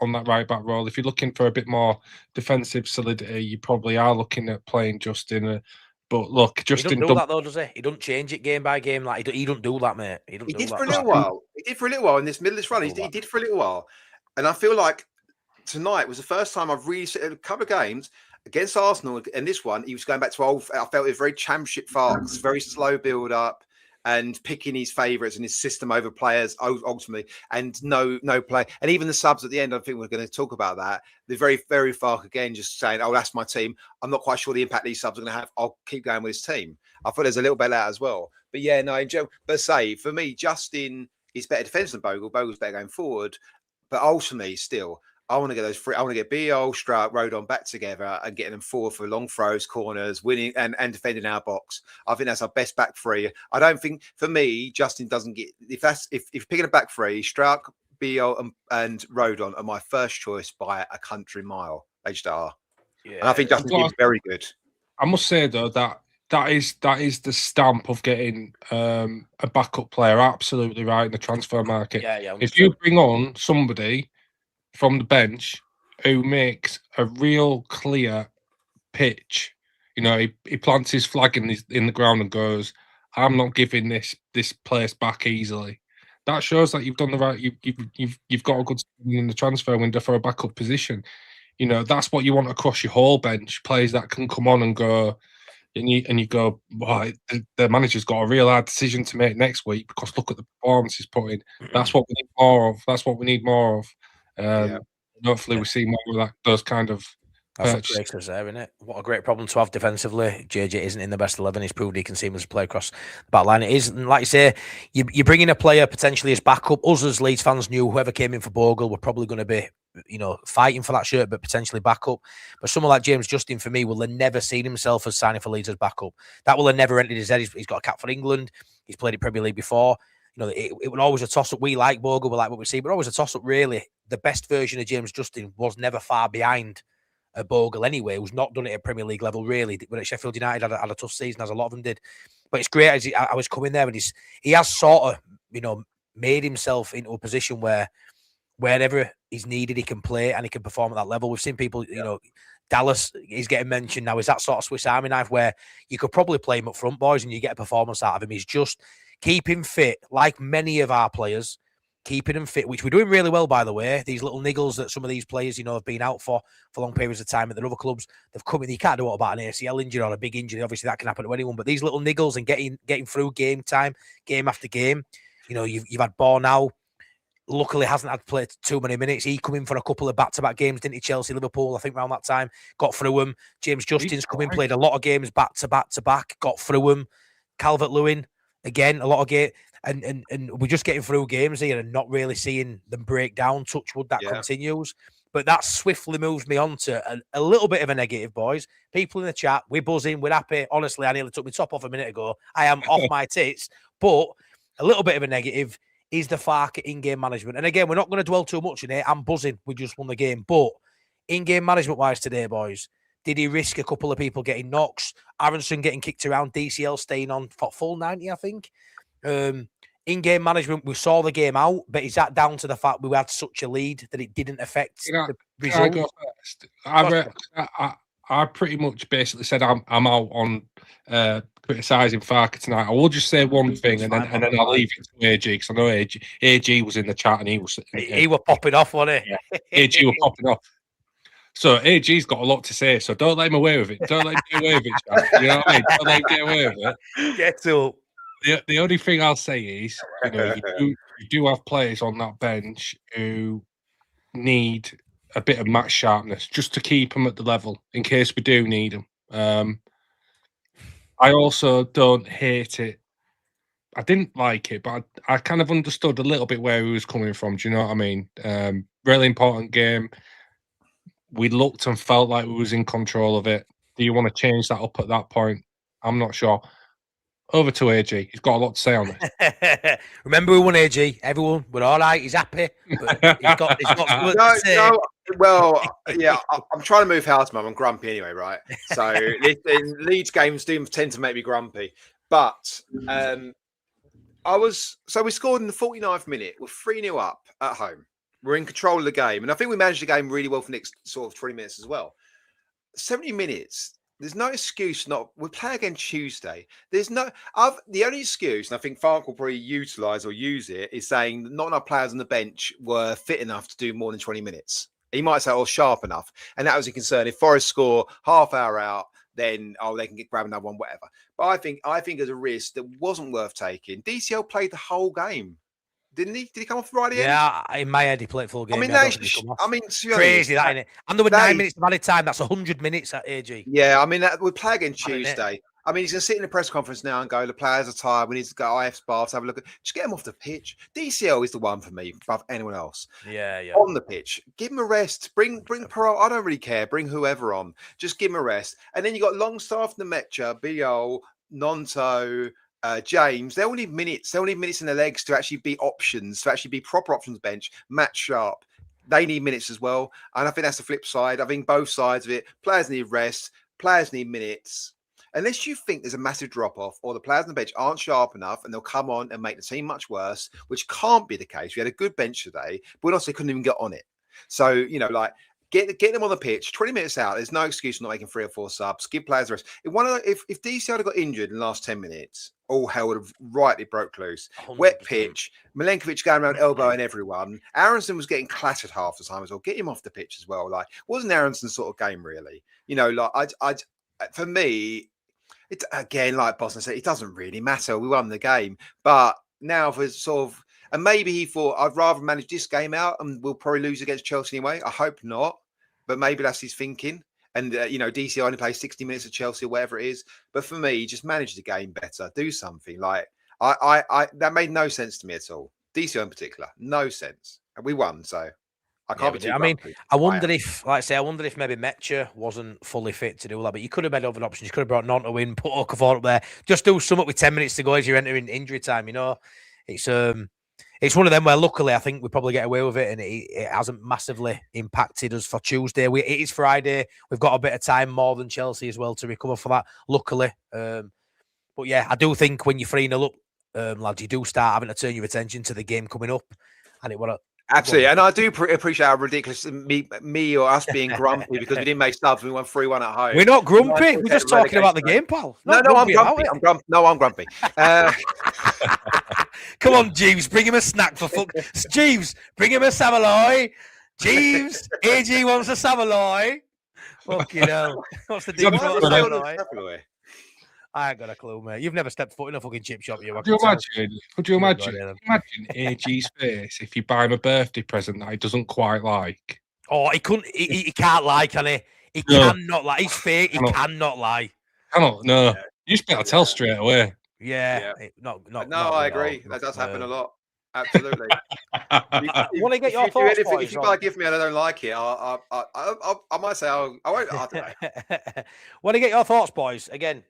role. If you're looking for a bit more defensive solidity, you probably are looking at playing Justin. But look, Justin he doesn't do that though, does he? He doesn't change it game by game. Like he don't do that, mate. He did for a little while. He did for a little while in this middle of this run. He did for a little while, and I feel like tonight was the first time I've really seen a couple of games against Arsenal. And this one, he was going back to old. I felt it was very championship fast, very slow build up, and picking his favourites and his system over players ultimately, and no play. And even the subs at the end, I think we're going to talk about that. They're very, very far again, just saying, "Oh, that's my team." I'm not quite sure the impact these subs are going to have. I'll keep going with his team. I thought there's a little bit of that as well. But yeah, no, but say for me, Justin is better defensive than Bogle. Bogle's better going forward, but ultimately, still. I want to get those free. I want to get BL, Strout, Rodon back together and getting them forward for long throws, corners, winning and defending our box. I think that's our best back three. I don't think for me, Justin doesn't get if picking a back three, Strout, BL, and Rodon are my first choice by a country mile. They just are. Yeah, and I think Justin's very good. I must say though that is the stamp of getting a backup player absolutely right in the transfer market. Yeah. If you bring on somebody from the bench who makes a real clear pitch, he plants his flag in the ground and goes, "I'm not giving this place back easily." That shows that you've done the right. You've got a good in the transfer window for a backup position. That's what you want across your whole bench. Players that can come on and go, and you go, "Well, the manager's got a real hard decision to make next week because look at the performance he's put in." That's what we need more of. That's what we need more of. Hopefully we see more of that. Those kind of. That's what Craig says there, isn't it? What a great problem to have defensively. JJ isn't in the best 11. He's proved he can seamlessly play across the back line. It is, and like you say, you bring in a player potentially as backup. Us as Leeds fans knew whoever came in for Bogle were probably going to be, fighting for that shirt, but potentially backup. But someone like James Justin, for me, will have never seen himself as signing for Leeds as backup. That will have never entered his head. He's got a cap for England. He's played in Premier League before. It was always a toss-up. We like Bogle, we like what we see, but always a toss-up, really. The best version of James Justin was never far behind a Bogle anyway, who's not done it at Premier League level, really. When at Sheffield United had a tough season, as a lot of them did. But it's great as I was coming there, and he has sort of, made himself into a position where wherever he's needed, he can play and he can perform at that level. We've seen people, Dallas is getting mentioned now. Is that sort of Swiss Army knife where you could probably play him up front, boys, and you get a performance out of him? He's just keeping fit, like many of our players. Keeping them fit, which we're doing really well, by the way. These little niggles that some of these players, have been out for long periods of time at their other clubs, they've come in. You can't do what about an ACL injury or a big injury. Obviously, that can happen to anyone. But these little niggles and getting through game time, game after game. You've had Ball now. Luckily, hasn't had to play too many minutes. He come in for a couple of back-to-back games, didn't he? Chelsea, Liverpool, I think around that time. Got through them. James Justin's come in, played a lot of games back-to-back. Got through them. Calvert-Lewin, again, a lot of games. And we're just getting through games here and not really seeing them break down. Touch wood, that continues. But that swiftly moves me on to a little bit of a negative, boys. People in the chat, we're buzzing, we're happy. Honestly, I nearly took my top off a minute ago. I am off my tits. But a little bit of a negative is the Farke in-game management. And again, we're not going to dwell too much in it. I'm buzzing. We just won the game. But in-game management-wise today, boys, did he risk a couple of people getting knocks? Aronson getting kicked around, DCL staying on for full 90, I think. In-game management, we saw the game out, but is that down to the fact we had such a lead that it didn't affect the result? I go first? I pretty much basically said I'm out on criticising Farke tonight. I will just say one thing, and then I'll leave it to AG, because I know AG was in the chat and he was popping off, wasn't he? Yeah. AG were popping off. So AG's got a lot to say, so don't let him away with it. Don't let him get away with it, chat. You know what I mean? Don't let him get away with it. Get to. The only thing I'll say is, you do have players on that bench who need a bit of match sharpness just to keep them at the level in case we do need them. I also don't hate it. I didn't like it, but I kind of understood a little bit where he was coming from. Do you know what I mean? Really important game. We looked and felt like we was in control of it. Do you want to change that up at that point? I'm not sure. over to AG. He's got a lot to say on this. Remember, we won AG. Everyone, we're all right. He's happy. But he's got something No, to say. no. Well, yeah, I'm trying to move house, Mum. I'm grumpy anyway, right? So in Leeds games do tend to make me grumpy. But we scored in the 49th minute. We're 3-0 up at home. We're in control of the game. And I think we managed the game really well for the next sort of 20 minutes as well. 70 minutes. There's no excuse not. We play again Tuesday. There's no. The only excuse, and I think Fark will probably utilise or use it, is saying that not enough players on the bench were fit enough to do more than 20 minutes. He might say, "Oh, sharp enough," and that was a concern. If Forest score half hour out, then they can grab another one, whatever. But I think there's a risk that wasn't worth taking. DCL played the whole game, didn't he? Did he come off right at the end? Yeah, in my head, he played full game. I mean, yeah, crazy that, innit? And there were 9 minutes of added time. That's 100 minutes at AG. Yeah, I mean, we play again Tuesday. I mean, he's going to sit in the press conference now and go, the players are tired. We need to go IF's bar to have a look. Just get him off the pitch. DCL is the one for me above anyone else. Yeah. On the pitch. Give him a rest. Bring Perot. I don't really care. Bring whoever on. Just give him a rest. And then you got Longstaff, Nemecha, Biol, Nonto, James. They all need minutes. They all need minutes in their legs to actually be options, to actually be proper options bench. Matt Sharp. They need minutes as well. And I think that's the flip side. I think both sides of it. Players need rest. Players need minutes. Unless you think there's a massive drop-off or the players on the bench aren't sharp enough and they'll come on and make the team much worse, which can't be the case. We had a good bench today, but also couldn't even get on it. So, get them on the pitch, 20 minutes out. There's no excuse for not making 3 or 4 subs. Give players the rest. If DCL had got injured in the last 10 minutes, all hell would have rightly broke loose. 100%. Wet pitch, Milenkovic going around elbowing everyone. Aronson was getting clattered half the time as well. Get him off the pitch as well. Like, wasn't Aronson's sort of game really? For me, it's again, like Boston said, it doesn't really matter. We won the game. But now for and maybe he thought, I'd rather manage this game out and we'll probably lose against Chelsea anyway. I hope not. But maybe that's his thinking. And, DC only plays 60 minutes of Chelsea or whatever it is. But for me, just manage the game better. Do something. Like, that made no sense to me at all. DC in particular. No sense. And we won, so I can't be too grumpy. I wonder if maybe Mecha wasn't fully fit to do that. But you could have made other options. You could have brought Nonto in, put Okafor up there. Just do something with 10 minutes to go as you're entering injury time, It's one of them where luckily I think we probably get away with it and it hasn't massively impacted us for Tuesday. It is Friday. We've got a bit of time more than Chelsea as well to recover for that, luckily. But yeah, I do think when you're 3-0 up, lads, you do start having to turn your attention to the game coming up. And absolutely. And I do appreciate how ridiculous me or us being grumpy because we didn't make subs and we won 3-1 at home. We're not grumpy. We're just talking about the game, pal. No, I'm grumpy. I'm grumpy. Come on, Jeeves, bring him a snack for fuck. Jeeves, bring him a Savoy. Jeeves, AG wants a Savoy. Fucking hell. What's the deal? I ain't got a clue, mate. You've never stepped foot in a fucking chip shop. Could you imagine AG's face if you buy him a birthday present that he doesn't quite like? Oh, he couldn't. He can't lie, can he? He cannot lie. He's fake. He cannot lie. No. Yeah. You just better tell straight away. Yeah. I agree. That does happen a lot. Absolutely. I want to get your thoughts. If you buy a gift me and I don't like it, I might say I won't. I don't know. Want to get your thoughts, boys? Again,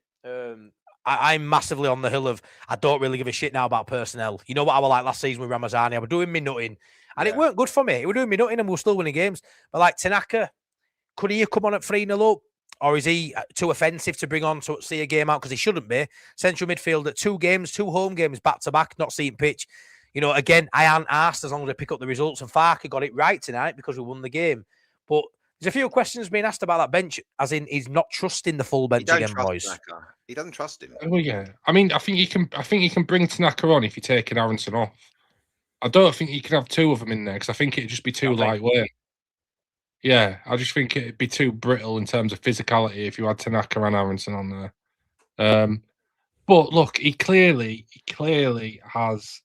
I'm massively on the hill of I don't really give a shit now about personnel. You know what I was like last season with Ramazani? I was doing me nothing, and it weren't good for me. It was doing me nothing, and we were still winning games. But like Tanaka, could he have come on at 3-0 up? Or is he too offensive to bring on to see a game out? Because he shouldn't be. Central midfield at 2 home games back-to-back, not seeing pitch. Again, I aren't asked as long as I pick up the results. And Farker got it right tonight because we won the game. But there's a few questions being asked about that bench, as in he's not trusting the full bench again, boys. Tanaka. He doesn't trust him. Oh yeah. I mean, I think you can bring Tanaka on if you're taking Aronson off. I don't think you can have 2 of them in there because I think it'd just be too lightweight. Yeah, I just think it'd be too brittle in terms of physicality if you had Tanaka and Aronson on there. But look, he clearly has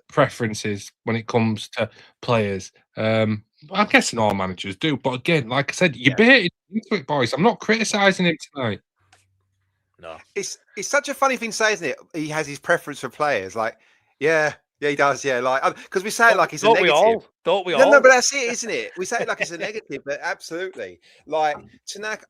preferences when it comes to players. I'm guessing all managers do, but again, like I said, you baited into it, boys. I'm not criticising him tonight. No, it's such a funny thing to say, isn't it? He has his preference for players. Like, yeah, he does. Yeah, like because we say it like it's a negative. Don't we No, all? but that's it, isn't it? We say it like it's a negative, but absolutely. Like Tanaka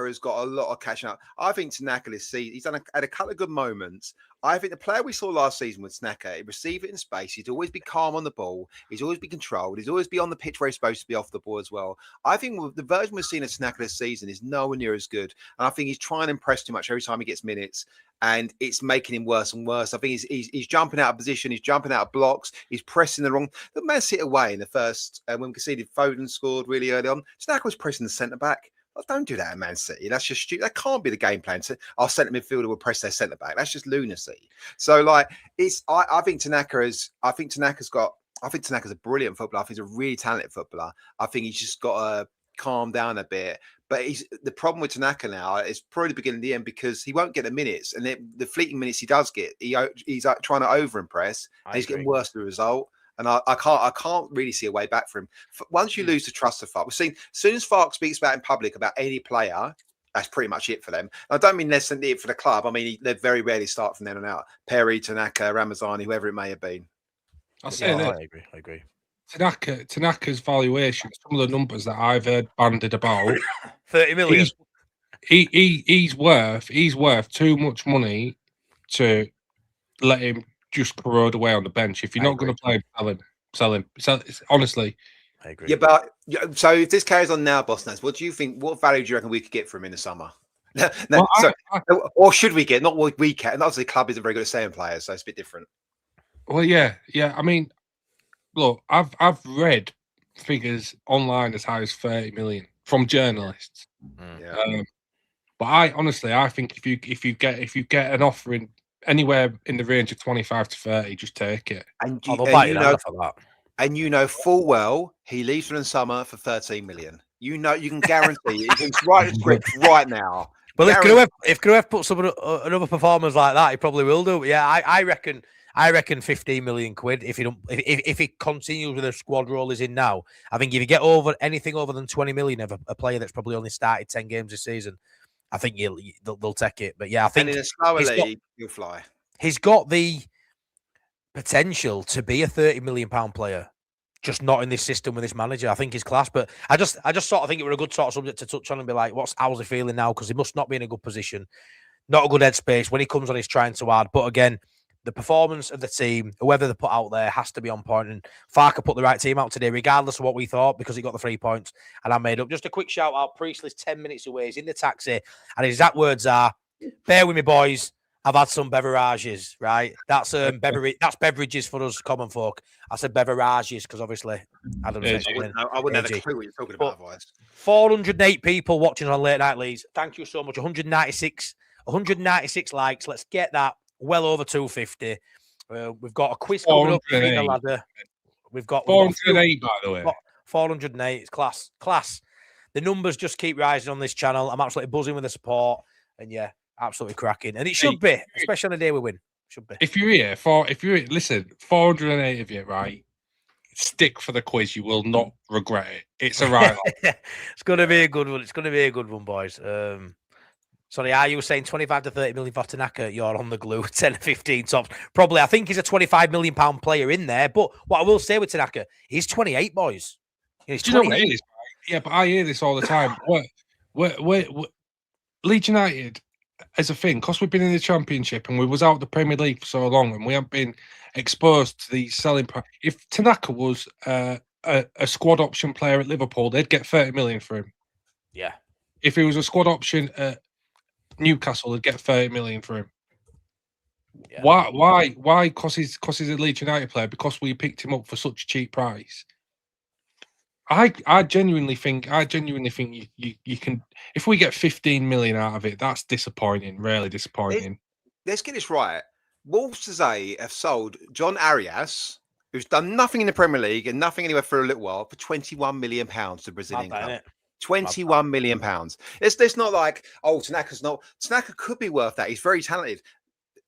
has got a lot of catching up. I think Tanaka this season, he's had a couple of good moments. I think the player we saw last season with Tanaka, he'd receive it in space. He'd always be calm on the ball. He's always be controlled. He's always be on the pitch where he's supposed to be off the ball as well. I think the version we're seeing of Tanaka this season is nowhere near as good. And I think he's trying to impress too much every time he gets minutes. And it's making him worse and worse. I think he's jumping out of position. He's jumping out of blocks. He's pressing the wrong. The Man City away in the first, when we conceded, Foden scored really early on. Tanaka was pressing the centre back. Well, don't do that at Man City. That's just stupid. That can't be the game plan. Our centre midfielder will press their centre back. That's just lunacy. So, like, I think Tanaka's a brilliant footballer. I think he's a really talented footballer. I think he's just got to calm down a bit. But the problem with Tanaka now is probably the beginning of the end because he won't get the minutes, and the fleeting minutes he does get, he's trying to over impress, and he's getting worse as a result. And I can't really see a way back for him. Once you lose the trust of Fark, we've seen as soon as Fark speaks about in public about any player, that's pretty much it for them. And I don't mean necessarily it for the club. I mean they very rarely start from then on out. Perry, Tanaka, Ramazani, whoever it may have been. I'll say that. I agree. Tanaka's valuation, some of the numbers that I've heard bandied about, 30 million. He's worth too much money to let him just corrode away on the bench. If you're not going to play him, sell him. Honestly, I agree. Yeah, but so if this carries on now, Boss Naz, what do you think? What value do you reckon we could get from him in the summer? Or should we get? Not what we can. Obviously, the club isn't very good at selling players, so it's a bit different. Well, yeah. I mean, look, I've read figures online as high as 30 million from journalists. Yeah. But I think if you get an offer in anywhere in the range of 25 to 30, just take it. And you know full well he leaves for the summer for 13 million. You can guarantee it. You can write the script right now. Well, if Gruev puts up another performance like that, he probably will do. But yeah, I reckon 15 million quid. If he continues with the squad role he's in now, I think if you get anything over than 20 million of a player that's probably only started 10 games this season, I think they'll take it. But yeah, I think in a slower league, he'll fly. He's got the potential to be a 30 million pound player, just not in this system with this manager. I think he's class, but I just sort of think it were a good sort of subject to touch on and be like, how's he feeling now? Because he must not be in a good position, not a good headspace. When he comes on, he's trying too hard. But again, the performance of the team, whoever they put out there, has to be on point. And Farker put the right team out today, regardless of what we thought, because he got the 3 points. And I made up. Just a quick shout out. Priestley's 10 minutes away. He's in the taxi, and his exact words are, "Bear with me, boys. I've had some beverages." Right? That's that's beverages for us common folk. I said beverages because obviously I don't know. I wouldn't have a clue what you're talking about, otherwise. 408 people watching on Late Night Leeds. Thank you so much. 196 likes. Let's get that well over 250. We've got a quiz coming up. The ladder. We've got 408, by the way. 408. It's class. The numbers just keep rising on this channel. I'm absolutely buzzing with the support, and yeah, absolutely cracking. And it should be, especially on the day we win. Should be. If you're here, listen, 408 of you, right? Stick for the quiz. You will not regret it. It's a right. It's going to be a good one. It's going to be a good one, boys. Sorry, are you saying 25 to 30 million for Tanaka? You're on the glue. 10 to 15 tops. Probably. I think he's a 25 million pound player in there. But what I will say with Tanaka, he's 28, boys. He's 28. Do you know what it is? Yeah, but I hear this all the time. Leeds United as a thing, because we've been in the Championship and we was out of the Premier League for so long and we haven't been exposed to the selling price. If Tanaka was a squad option player at Liverpool, they'd get 30 million for him. Yeah. If he was a squad option at Newcastle, they'd get 30 million for him. Yeah. Why? Because he's a Leeds United player, because we picked him up for such a cheap price. I genuinely think you can. If we get 15 million out of it, that's disappointing. Really disappointing. Let's get this right. Wolves today have sold John Arias, who's done nothing in the Premier League and nothing anywhere for a little while, for £21 million to Brazilian club. £21 million. It's not like, Tanaka could be worth that. He's very talented.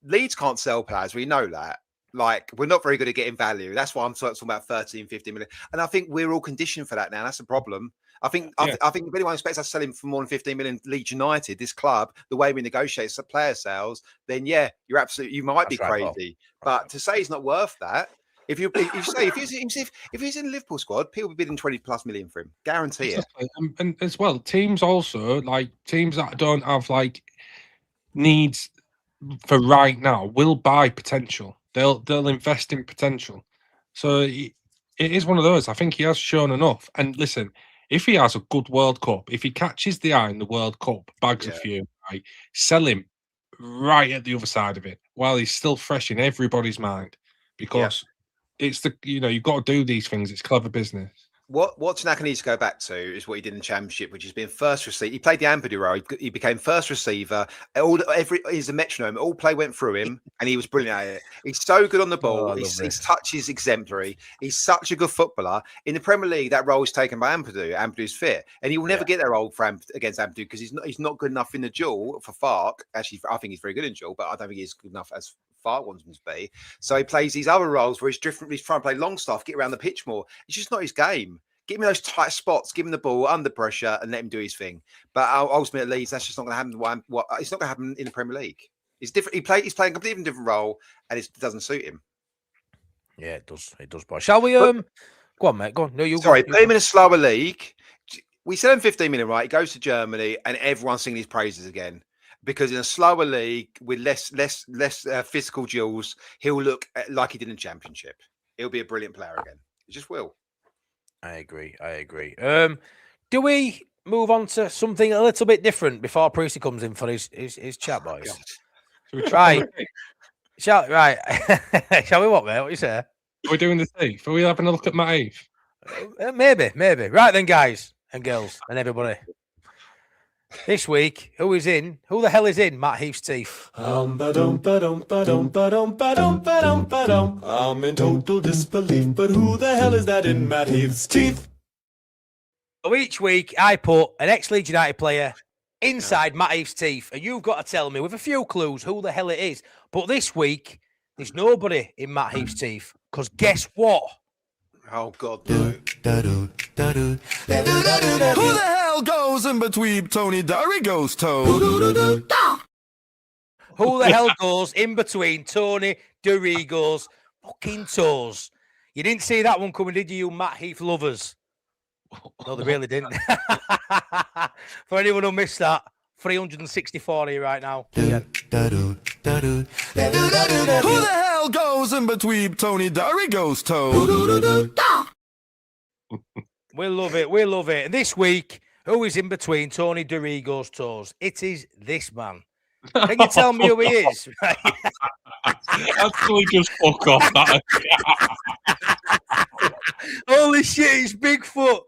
Leeds can't sell players. We know that. Like, we're not very good at getting value. That's why I'm talking about 13, 15 million. And I think we're all conditioned for that now. That's a problem. I think if anyone expects us to sell him for more than 15 million, Leeds United, this club, the way we negotiate player sales, then yeah, you might be crazy. But to say he's not worth that, If he's in the Liverpool squad, people will be bidding 20+ million for him. Guarantee it. Exactly. And as well, teams also like teams that don't have like needs for right now will buy potential. They'll invest in potential. So it is one of those. I think he has shown enough. And listen, if he has a good World Cup, if he catches the eye in the World Cup, bags a few, right, sell him right at the other side of it while he's still fresh in everybody's mind. Because it's you've got to do these things. It's clever business. What Tanaka needs to go back to is what he did in the Championship, which has been first receiver. He played the Ampadu role. He became first receiver. He's a metronome. All play went through him, and he was brilliant at it. He's so good on the ball. His touch is exemplary. He's such a good footballer. In the Premier League, that role is taken by Ampadu. Ampadu's fit, and he will never get that role against Ampadu because he's not good enough in the duel for Fark. Actually, I think he's very good in duel, but I don't think he's good enough as Fark wants him to be. So he plays these other roles where he's different. He's trying to play long stuff, get around the pitch more. It's just not his game. Give him those tight spots, give him the ball under pressure, and let him do his thing. But ultimately, at Leeds, that's just not going to happen. It's not going to happen in the Premier League. It's different. He's playing a completely different role, and it doesn't suit him. Yeah, it does. It does, boy. Shall we? Go on, mate. Go on. No, you. Sorry, put him in a slower league. We sell him 15 million, right? He goes to Germany, and everyone's singing his praises again. Because in a slower league with less physical duels, he'll look like he did in the Championship. He'll be a brilliant player again. He just will. I agree. Do we move on to something a little bit different before Priesty comes in for his chat, boys? Right. Shall we what, mate? What you say? Are we doing the Heath? Are we having a look at Matt Heath? Maybe. Right then, guys and girls and everybody. This week, who the hell is in Matt Heath's teeth? I'm in total disbelief, but who the hell is that in Matt Heath's teeth? So each week, I put an ex-Leeds United player inside Matt Heath's teeth, and you've got to tell me with a few clues who the hell it is. But this week, there's nobody in Matt Heath's teeth, because guess what? Oh, God, no. Who the hell goes in between Tony Dorigo's toes? Who the hell goes in between Tony Dorigo's fucking toes? You didn't see that one coming, did you Matt Heath lovers? No, they really didn't. For anyone who missed that, 364 here right now. Who the hell goes in between Tony Dorigo's toes? We love it. And this week, who is in between Tony Dorigo's toes? It is this man. Can you tell me who he is? Actually, just fuck off that. Holy shit, it's Bigfoot.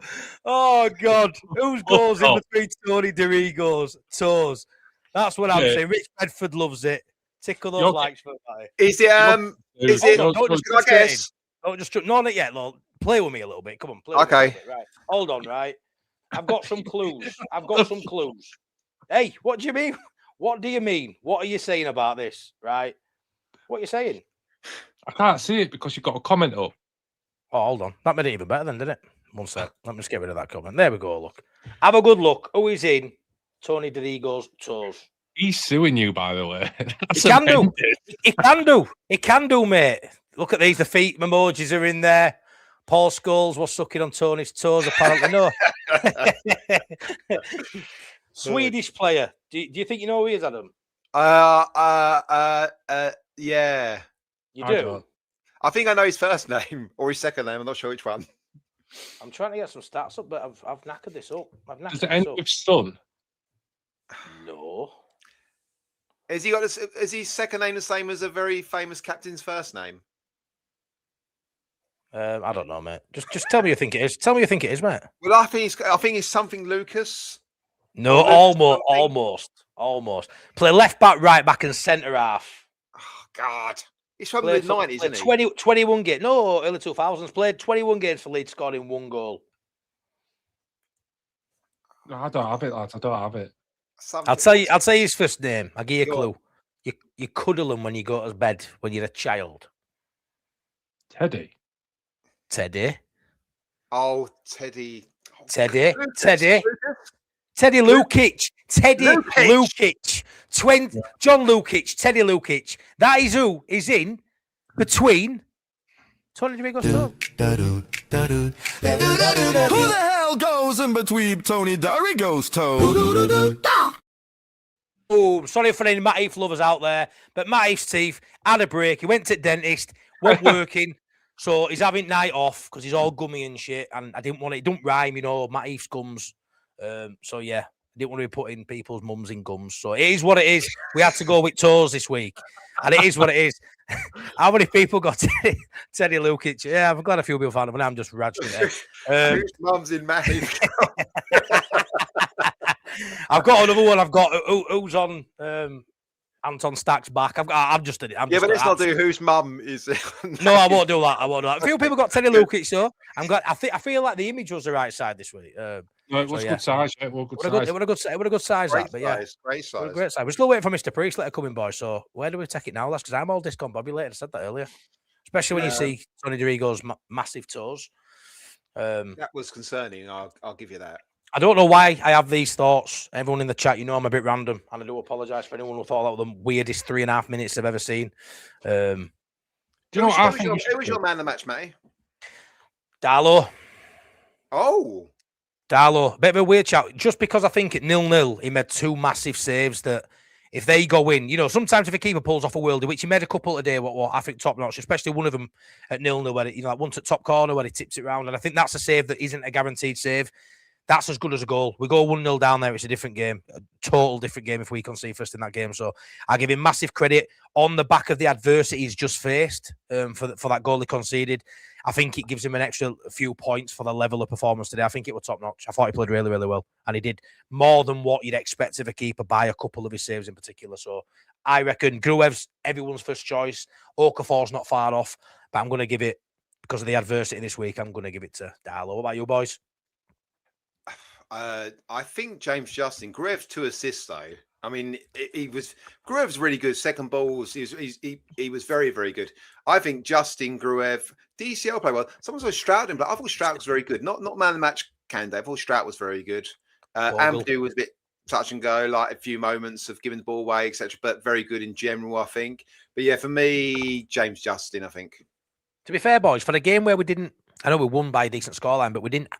Oh, God. Whose goes in between Tony Dorigo's toes? That's what I'm saying. Rich Bedford loves it. Tickle those likes for that. Is it? Don't just not yet, Lord. Play with me a little bit. Come on, play with me a little bit. Right. Hold on, right? I've got some clues. Hey, what do you mean? What do you mean? What are you saying about this? Right? What are you saying? I can't see it because you've got a comment up. Oh, hold on. That made it even better then, didn't it? One sec. Let me just get rid of that comment. There we go. Look. Have a good look. Who is in Tony Dorigo's toes? He's suing you, by the way. He can do. He can do, mate. Look at these. The feet emojis are in there. Paul Scholes was sucking on Tony's toes, apparently. No. Swedish player. Do you think you know who he is, Adam? Yeah. You do? I think I know his first name or his second name. I'm not sure which one. I'm trying to get some stats up, but I've knackered this up. Does it end with son? No. Is his second name the same as a very famous captain's first name? I don't know, mate. Just tell me you think it is. Tell me you think it is, mate. Well, I think it's something Lucas. No, almost. Play left back, right back, and centre half. Oh God, he's from the 90s, isn't he? 21 games. No, early 2000s. Played 21 games for Leeds, scored in 1 goal. No, I don't have it, lads. I don't have it. I'll tell you his first name. I'll give you a clue. You cuddle him when you go to bed when you're a child. Teddy. Oh, Teddy. Teddy Lukic. John Lukic. Teddy Lukic. That is who is in between Tony DeRee goes to. Who the hell goes in between Tony Dorigo's toes? Oh, sorry for any Matt Heath lovers out there, but Matt Heath's teeth had a break. He went to the dentist, wasn't working, so he's having night off because he's all gummy and shit. And I didn't want it. It don't rhyme, Matt Heath's gums. So yeah, I didn't want to be putting people's mums in gums. So it is what it is. We had to go with toes this week, and it is what it is. How many people got Teddy Lukic? Yeah, I've got a few people found it, but I'm just raging it. Whose mum's in Matt Heath? I've got another one. I've got who's on Anton Stack's back. I'm just But let's not do whose mum is. No, I won't do that. A few people got Teddy Lukic, so I'm glad. I feel like the image was the right side this week. No, it was good size. It was good size. It was a good size. Great That, but yeah, size, great size. great size. We're still waiting for Mr. Priestley to come in, boys. So where do we take it now? That's because I'm all discombobulated. I said that earlier, especially when you see Tony DeRigo's massive toes. That was concerning. I'll give you that. I don't know why I have these thoughts. Everyone in the chat, I'm a bit random, and I do apologise for anyone who thought that was the weirdest 3.5 minutes I've ever seen. Do you know what I think? Who was your man of the match, Matty? Darlow. Oh, Darlow. Bit of a weird shout. Just because I think at 0-0, he made 2 massive saves that if they go in, sometimes if a keeper pulls off a worldie, which he made a couple today, what I think top notch, especially one of them at 0-0 where, like once at top corner where he tips it round. And I think that's a save that isn't a guaranteed save. That's as good as a goal. We go 1-0 down there. It's a different game, a total different game if we concede first in that game. So I give him massive credit on the back of the adversity he's just faced for that goal he conceded. I think it gives him an extra few points for the level of performance today. I think it was top notch. I thought he played really, really well. And he did more than what you'd expect of a keeper by a couple of his saves in particular. So I reckon Gruev's everyone's first choice. Okafor's not far off. But I'm going to give it, because of the adversity this week, I'm going to give it to Darlow. What about you, boys? I think James Justin, Gruev's 2 assists though. I mean, Gruev's really good. Second balls, he was very, very good. I think Justin, Gruev, DCL played well. Someone said Stroud, but I thought Stroud was very good. Not man of the match candidate. I thought Stroud was very good. Ampadu was a bit touch and go, like a few moments of giving the ball away, etc. But very good in general, I think. But yeah, for me, James Justin, I think. To be fair, boys, for the game where I know we won by a decent scoreline, but we didn't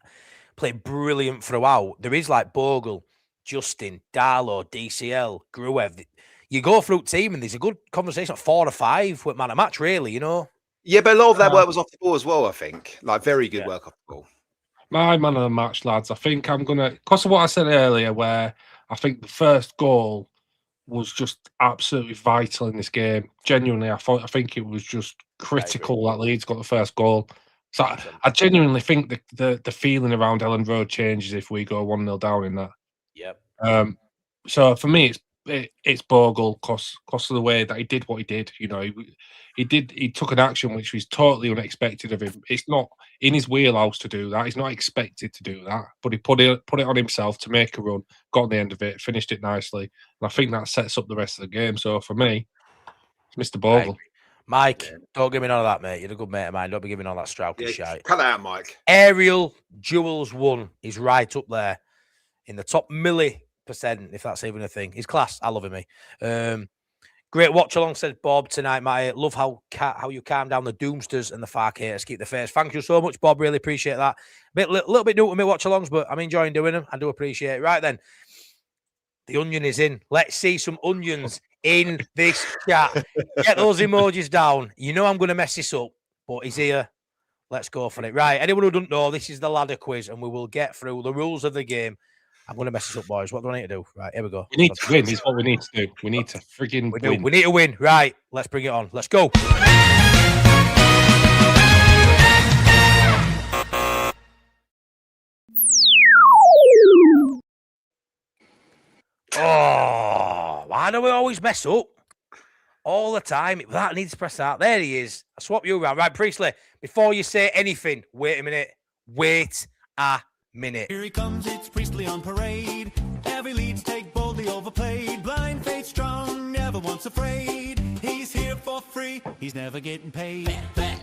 play brilliant throughout. There is like Bogle, Justin, Darlow, DCL, Gruev. You go through team and there's a good conversation, 4 or 5 with man of match, really, Yeah, but a lot of that work was off the ball as well, I think. Like very good work off the ball. My man of the match, lads. I think I'm going to, because of what I said earlier, where I think the first goal was just absolutely vital in this game. Genuinely, I think it was just critical that Leeds got the first goal. So I genuinely think the feeling around Ellen Road changes if we go 1-0 down in that. Yep. So for me, it's Bogle because of the way that he did what he did. He took an action which was totally unexpected of him. It's not in his wheelhouse to do that. He's not expected to do that, but he put it on himself to make a run, got on the end of it, finished it nicely, and I think that sets up the rest of the game. So for me, it's Mr. Bogle. Mike, don't give me none of that, mate. You're a good mate of mine. Don't be giving all that Strauch shite. Cut out, Mike. Aerial Jewels 1 is right up there in the top milli%, if that's even a thing. He's class. I love him, mate. Great watch along, said Bob tonight, mate. Love how you calm down the doomsters and the Fark haters. Keep the face. Thank you so much, Bob. Really appreciate that. Little bit new to me watch alongs, but I'm enjoying doing them. I do appreciate it. Right then, the onion is in. Let's see some onions in this chat. Get those emojis down. I'm going to mess this up, but he's here. Let's go for it. Right. Anyone who doesn't know, this is the ladder quiz, and we will get through the rules of the game. I'm going to mess this up, boys. What do I need to do? Right, here we go. We need to win. Is what we need to do. We need to frigging win. We need to win. Right, let's bring it on. Let's go. Oh, why do we always mess up? All the time. That needs to press out. There he is. I swap you around. Right, Priestley, before you say anything, wait a minute. Wait a minute. Here he comes, it's Priestley on parade. Every Leeds take boldly overplayed. Blind faith strong, never once afraid. He's here for free, he's never getting paid.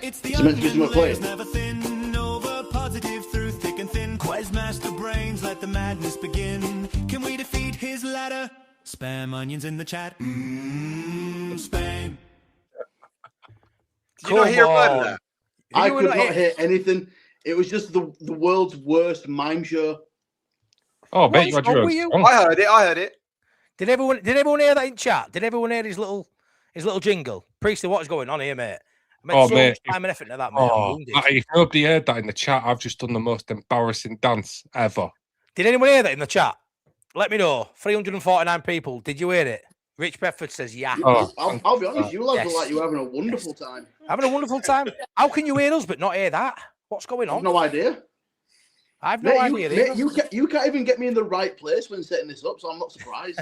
It's the onion layers never thin. Over positive through thick and thin. Quizmaster brains, let the madness begin. Can we defeat his ladder? Spam onions in the chat. Spam. Did you not hear about that? I You were could not not here- hear anything. It was just the world's worst mime show. Oh, I What bet is you had wrong your own with you? song. I heard it. I heard it. Did everyone hear that in chat? Did everyone hear his little jingle? Priestley, what is going on here, mate? I meant Oh, so mate, much time and effort into that, mate. I'm Oh, wounded. if nobody heard that in the chat, I've just done the most embarrassing dance ever. Did anyone hear that in the chat? Let me know. 349 people. Did you hear it? Rich Bedford says, yeah. Oh, I'll be honest, you lads Yes. are like you're having a wonderful time. Having a wonderful time. How can you hear us but not hear that? What's going I've on? no idea. I've no Mate, idea. either. you can't even get me in the right place when setting this up, so I'm not surprised.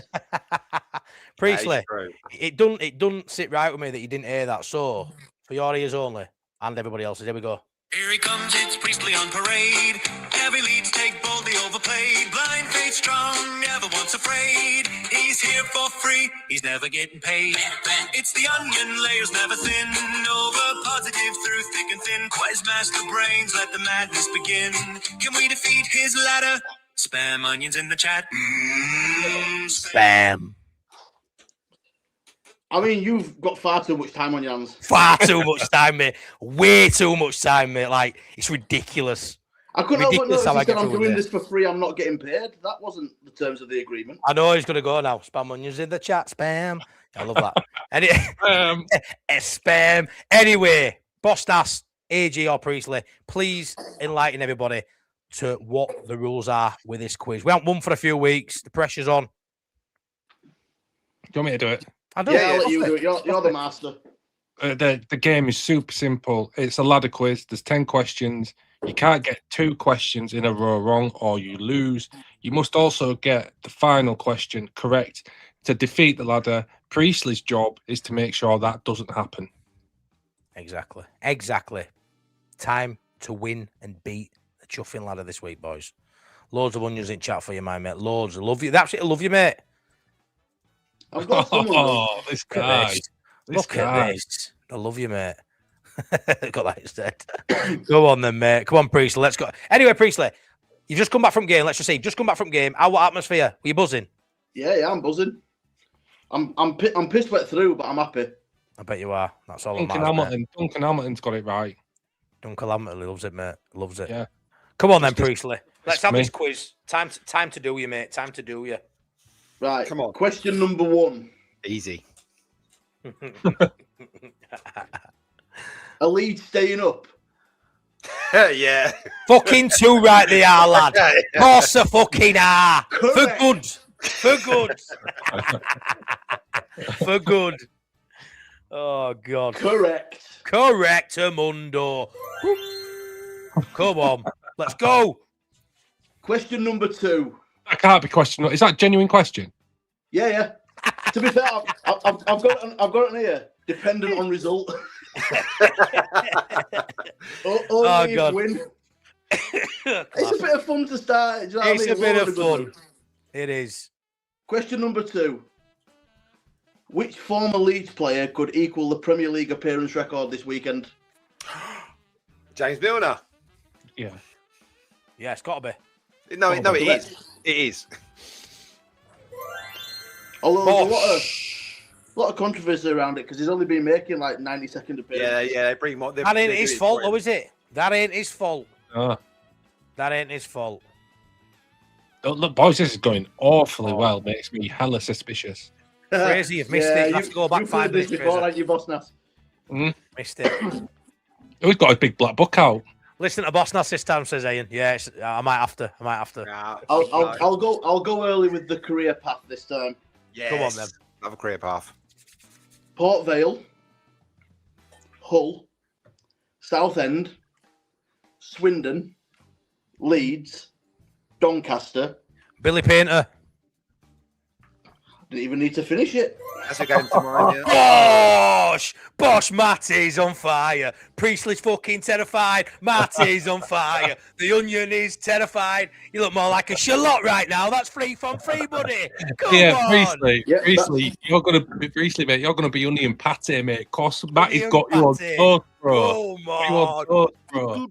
Priestley, true. it doesn't sit right with me that you didn't hear that. So, for your ears only and everybody else's, here we go. Here he comes, it's Priestley on parade. Every Leeds take boldly overplayed. Blind faith strong, never once afraid. He's here for free, he's never getting paid. It's the onion, layers never thin. Over positive through thick and thin. Quest master brains, let the madness begin. Can we defeat his ladder? Spam onions in the chat. Spam. I mean, you've got far too much time on your hands. Far too much time, mate. Way too much time, mate. Like, it's ridiculous. I couldn't help but Ridiculous notice how I you get said I'm through doing with this for free, I'm not getting paid. That wasn't the terms of the agreement. I know he's going to go now. Spam onions in the chat. Spam. I love that. Spam. Anyway, Bostas, AG or Priestley, please enlighten everybody to what the rules are with this quiz. We haven't won for a few weeks. The pressure's on. Do you want me to do it? I don't Yeah, I'll let you do it. You're the master. The game is super simple. It's a ladder quiz. There's 10 questions. You can't get 2 questions in a row wrong or you lose. You must also get the final question correct to defeat the ladder. Priestley's job is to make sure that doesn't happen. Exactly. Time to win and beat the chuffing ladder this week, boys. Loads of onions in chat for you, my mate. Loads. I love you. They absolutely love you, mate. I've got someone. Oh, this Look at guy. this. This Look guy. at this. I love you, mate. Got that instead. Go on then, mate. Come on, Priestley. Let's go. Anyway, Priestley, you've just come back from game. Let's just say you've just come back from game. How what atmosphere? Were you buzzing? Yeah, I'm buzzing. I'm pissed wet through, but I'm happy. I bet you are. That's all. Duncan Hamilton's got it right. Duncan Hamilton loves it, mate. Loves it. Yeah. Come on then, Just- Priestley. Let's have this quiz. Time to do you, mate. Time to do you. Right. Come on. Question number 1. Easy. Are Leeds staying up? Yeah. Fucking too right they are, lad. Of course they fucking are. For Correct. good. For good. For good. Oh, God. Correct. Correct, Mundo. Come on. Let's go. Question number 2. That can't be question. Is that a genuine question? Yeah. To be fair, I've got it on here. Dependent on result. Only God. win. It's a bit of fun to start. Do you know what I It's mean? a bit of Loads fun. It is. Question number 2. Which former Leeds player could equal the Premier League appearance record this weekend? James Milner. Yeah. Yeah, it's got to be. No, it correct. is. It is. Although there's a lot of controversy around it because he's only been making like 90-second appearances. Yeah. They bring more. That ain't his fault, though, is it? That ain't his fault. Oh. That ain't his fault. Look, boys, this is going awfully well. Makes me hella suspicious. Crazy, you've missed it. You have to go back you've 5 heard minutes. this before, Fraser. haven't you, Boss Nass? Missed it. We've got a big black book out. Listen to Boss Nass this time, says Ian. Yeah, I might have to. Nah, I'll go early with the career path this time. yes. Come on, then. Have a career path. Port Vale, Hull, Southend, Swindon, Leeds, Doncaster. Billy Painter. Didn't even need to finish it. That's a game tomorrow. Yeah. Bosh, Matty's on fire. Priestley's fucking terrified. Matty's on fire. The Onion is terrified. You look more like a shallot right now. That's free from free, buddy. Come on. Priestley. Yeah, Priestley, you're gonna be Priestley, mate. You're gonna be onion patty, mate. Of course, Matty's Onion got you on patty. toast, bro. Come You on on. toast, bro.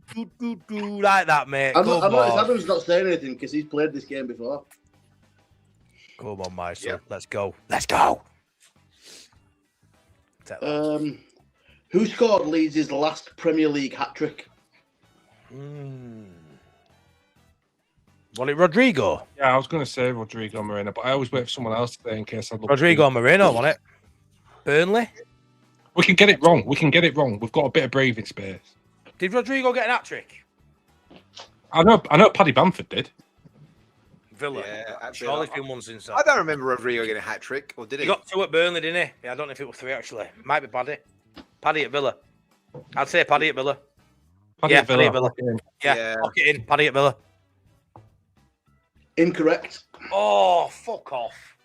Do like that, mate. I Come noticed on. Adam's not saying anything because he's played this game before. Come on, my son. Yeah. Let's go. Let's go. Take that. Who scored Leeds' last Premier League hat-trick? Was it Rodrigo? Yeah, I was going to say Rodrigo Moreno, but I always wait for someone else to say in case I look. Rodrigo Moreno, wasn't it? Burnley? We can get it wrong. We've got a bit of breathing space. Did Rodrigo get an hat-trick? I know Paddy Bamford did. Villa. Yeah, at Surely a Villa. few months since I that. don't remember Rodrigo getting a hat trick, or did he? He got 2 at Burnley, didn't he? Yeah, I don't know if it was 3 actually. Might be Paddy. Paddy at Villa. I'd say Paddy at Villa. Paddy Yeah, at Paddy at Villa. Villa. Yeah, Yeah. lock it in. Paddy at Villa. Incorrect. Oh, fuck off.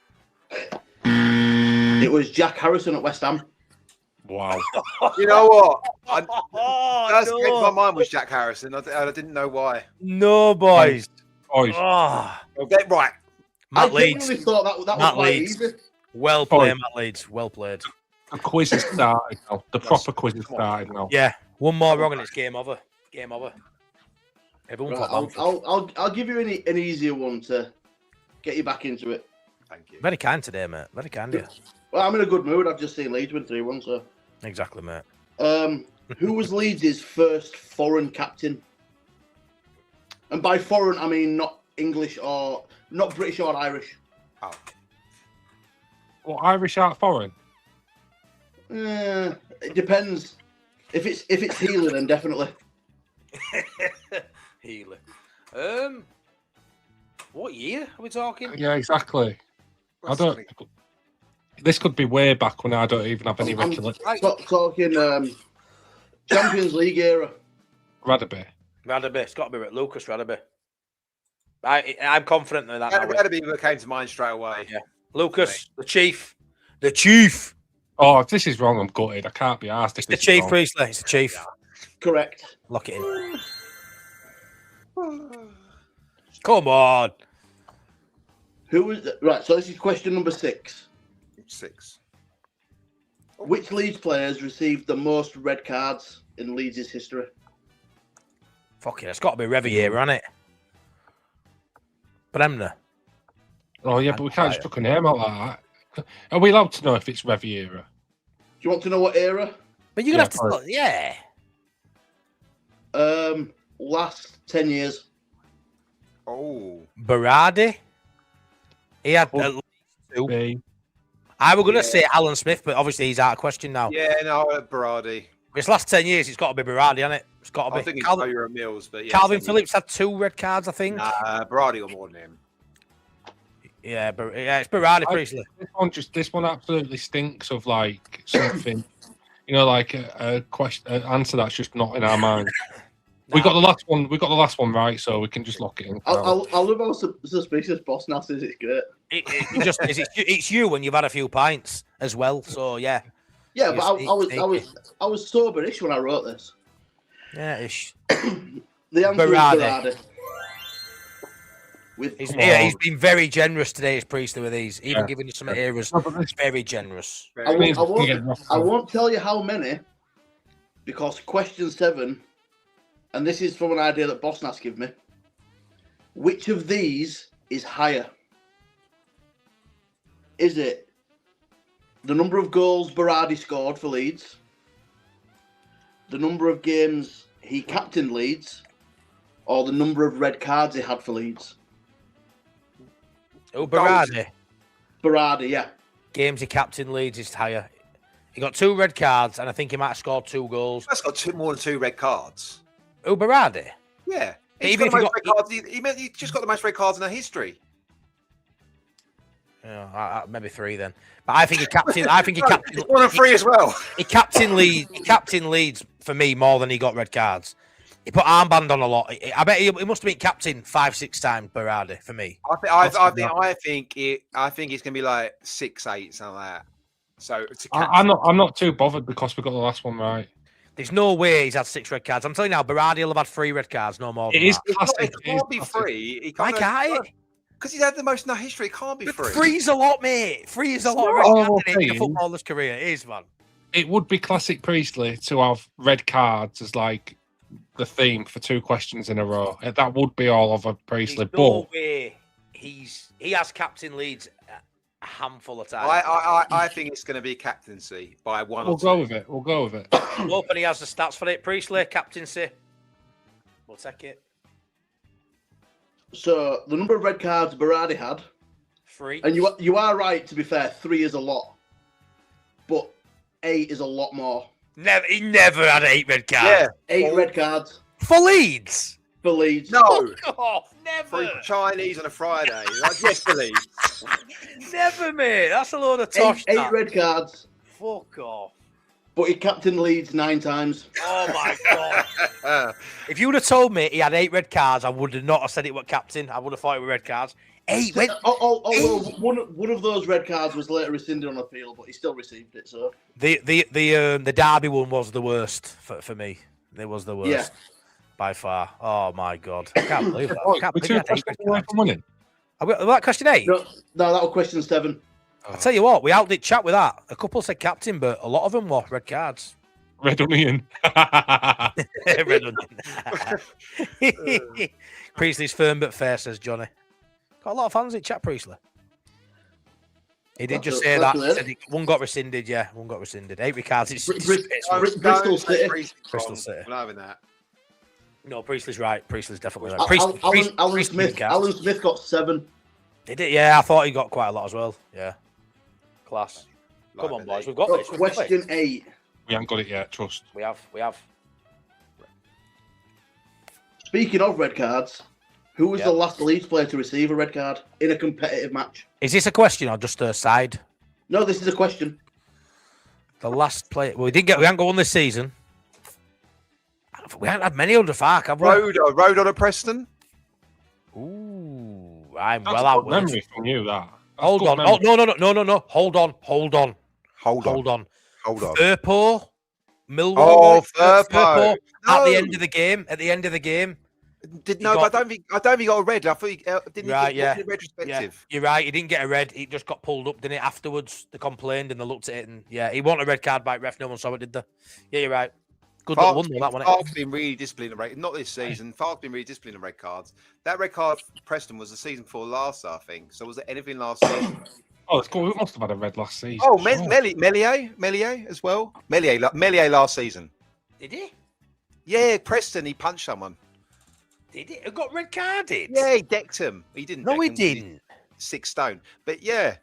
It was Jack Harrison at West Ham. Wow. You know what? Oh, First came to my no. mind was Jack Harrison. I didn't know why. No, boys. Boys, Oh, Right. Matt I Leeds. genuinely thought that was Matt quite Leeds. easy. Well played, Matt Leeds. Well played. the quiz has started now. The proper quiz has started now. Yeah, one more wrong and it's game over. Game over. Everyone Right, got Bamford. I'll give you an easier one to get you back into it. Thank you. Very kind today, mate. Very kind of you. Well, I'm in a good mood. I've just seen Leeds win 3-1, so. Exactly, mate. Who was Leeds' first foreign captain? And by foreign, I mean not English or not British or Irish. Oh. Well, Irish art foreign. It depends. If it's Healy, then definitely. Healy. What year are we talking? Yeah, exactly. I don't. This could be way back when I don't even have any recollection. Talking Champions League era. Radaby. Radaby. It's got to be Lucas Radaby. I'm confident in that. now. Radaby came to mind straight away. Yeah. Lucas, the chief. The chief. Oh, if this is wrong, I'm gutted. I can't be asked. It's the chief, Priestley. It's the chief. Correct. Lock it in. Come on. Who was right? So this is question number 6. 6. Which Leeds players received the most red cards in Leeds' history? Fuck it. It's got to be Revier, hasn't it? Bremner. Oh, yeah, but we can't just chuck a name out like that. Are we allowed to know if it's Reviera? Do you want to know what era? But you're going to have to... Yeah. Last 10 years. Oh. Berardi. He had at least 2. I was going to say Alan Smith, but obviously he's out of question now. Yeah, no, Berardi. It's last 10 years, it's got to be Berardi, hasn't it? It's got to be. I think it's Euro Mills, but yeah. Calvin Phillips had 2 red cards, I think. Nah, Berardi got more than him. Yeah, it's Berardi, Priestley. This one absolutely stinks of like something, like a question, an answer that's just not in our mind. We got the last one. We got the last one right, so we can just lock it in. I love how suspicious Boss now says it's great. It just is. It's you when you've had a few pints as well. So yeah. Yeah, but I was soberish when I wrote this. Yeah, ish. The answer is Berardi. He's been very generous today, as Priestley, with these. Even giving you some eras. Very generous. I won't tell you how many, because question 7, and this is from an idea that Bosnas gave me. Which of these is higher? Is it the number of goals Berardi scored for Leeds, the number of games he captained Leeds, or the number of red cards he had for Leeds? Oh, Berardi. Berardi, yeah. Games he captained Leeds is higher. He got 2 red cards, and I think he might have scored 2 goals. That's got more than 2 red cards. Oh, Berardi? Yeah. Even if he just got the most red cards in our history. Yeah, maybe 3 then. But I think he captained. I think he captained. 1 and 3 as well. He captained Leeds for me more than he got red cards. He put armband on a lot. I bet he must have been captain 5-6 times, Berardi, for me. I think it's gonna be like 6-8, something like that. So I'm not too bothered because we got the last one right. There's no way he's had 6 red cards. I'm telling you now, Berardi will have had 3 red cards, no more. It is classic. It can't be 3. Why can't it? Because he's had the most in our history. It can't be 3. 3's a lot, mate. 3 is a lot of red cards in a footballer's career. It is, man. It would be classic Priestley to have red cards as like the theme for 2 questions in a row. That would be all of a Priestley. There's no way he has captain Leeds A handful of times. I think it's going to be captaincy by one We'll or two. go with it. We'll go with it. Hoping he has the stats for it. Priestley, captaincy. We'll take it. So the number of red cards Berardi had, 3. and you are right. To be fair, 3 is a lot, but 8 is a lot more. He never had 8 red cards. Yeah. 8 red cards For Leeds? for Leeds. No. Fuck off. Never. For Chinese on a Friday. Like, yes, believe. Never, mate. That's a load of tosh. 8 red cards, Fuck off. but he captained Leeds 9 times. Oh, my God. If you would have told me he had 8 red cards, I would have not have said it was captain. I would have thought it were red cards. 8. Although one of those red cards was later rescinded on appeal, but he still received it. So The Derby one was the worst for me. It was the worst. Yeah. By far. Oh, my God. I can't believe that. Oh, I can't we're believe he had 8 questions red away cards. from winning. What, question 8? no, that was question 7. I'll tell you what, we outdid chat with that. A couple said captain, but a lot of them were red cards. Red onion. Red onion. Priestley's firm but fair, says Johnny. Got a lot of fans in chat, Priestley. He did just say that. He said one got rescinded, yeah. One got rescinded. 8 red cards. It's Bristol City. Bristol City. I'm having that. No, Priestley's right. Priestley's definitely right. Alan Smith got 7. Did it? Yeah, I thought he got quite a lot as well. Yeah. Class. Like Come on, an boys. 8. We've got Oh, this. We've got question 8. We haven't got it yet, trust. We have. Speaking of red cards, who was Yep. the last Leeds player to receive a red card in a competitive match? Is this a question or just a side? No, this is a question. The last player. Well, we haven't got one this season. We haven't had many under Fark, have we? Rodon at Preston. Ooh, I'm That's well a out. good memory from you, that. That's Hold good on. memory. Oh, no. Hold on. Hold on. Firpo, Millwall. Oh, Firpo. At the No. end of the game. But I don't think he got a red. I thought he didn't. Right, He yeah. get retrospective. You're right. He didn't get a red. He just got pulled up, didn't it? Afterwards, they complained and they looked at it, and yeah, he wanted a red card by ref. No one saw it, did they? Yeah, you're right. Good luck, won that one. Fark's been really disciplined in red. Not this season. Fark's been really disciplined in red cards. That red card for Preston was the season before last, I think. So was it anything last season? Oh, it's cool. We must have had a red last season. Oh, sure. Melier as well. Melier last season. Did he? Yeah, Preston. He punched someone. Did he? He got red carded. Yeah, he decked him. He didn't. No, deck he him 'cause he's didn't. 6 stone. But yeah,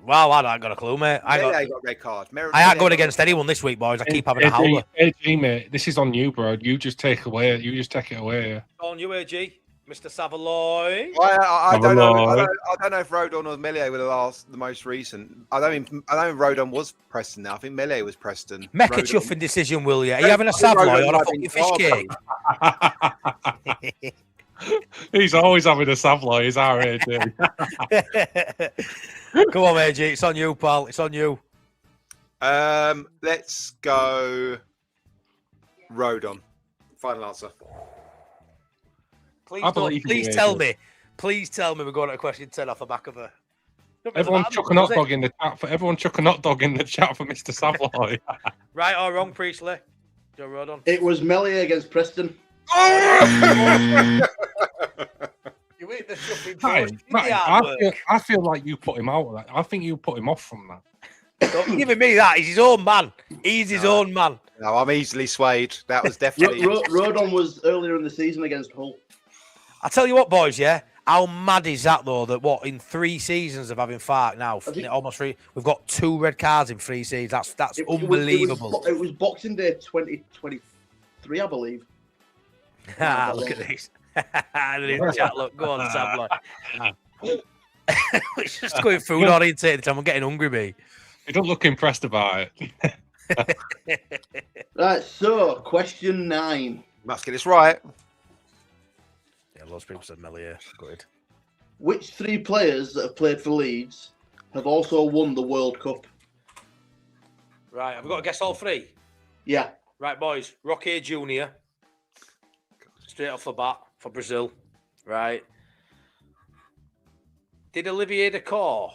Well, I ain't got a clue, mate. Melier got red card. I ain't going against anyone this week, boys. I keep having a howler. AG, mate, this is on you, bro. You just take it away. Yeah. On you, AG. Mr. Savaloy. I don't know. I don't know if Rodon or Melier were the most recent. I don't think Rodon was Preston now. I think Melier was Preston. Make a Rodon- chuffing decision, will you? Are you having a Savoy or a fucking fish cake? He's always having a Savoy, is our AG. Come on, AG. It's on you, pal. It's on you. Let's go Rodon. Final answer. Please, I believe in you, tell AG. me. Please tell me we're going to question 10 off the back of a. Everyone chuck a hot dog in the chat for Mr. Savoy. Right or wrong, Priestley? Joe Rodon. It was Melier against Preston. You hit the chuffing Right, first. Did the hard work. I feel like you put him out of that. I think you put him off from that. Don't be giving me that. He's his own man. He's his own man. No, I'm easily swayed. That was definitely. Rodon was earlier in the season against Hull. I tell you what, boys, yeah. How mad is that though? That what in 3 seasons of having Fark now, almost 3, we've got 2 red cards in 3 seasons. That's unbelievable. It was Boxing Day 2023, I believe. Look at this. Chat, look, go on, Sam. It's just going food orientated. I'm getting hungry, me. You don't look impressed about it. Right, so question 9. Must get this right. Yeah, lots of people said Melier. Good. Which 3 players that have played for Leeds have also won the World Cup? Right, have we got to guess all 3? Yeah. Right, boys. Roque Jr. Straight off the bat for Brazil. Right. Did Olivier Dacour?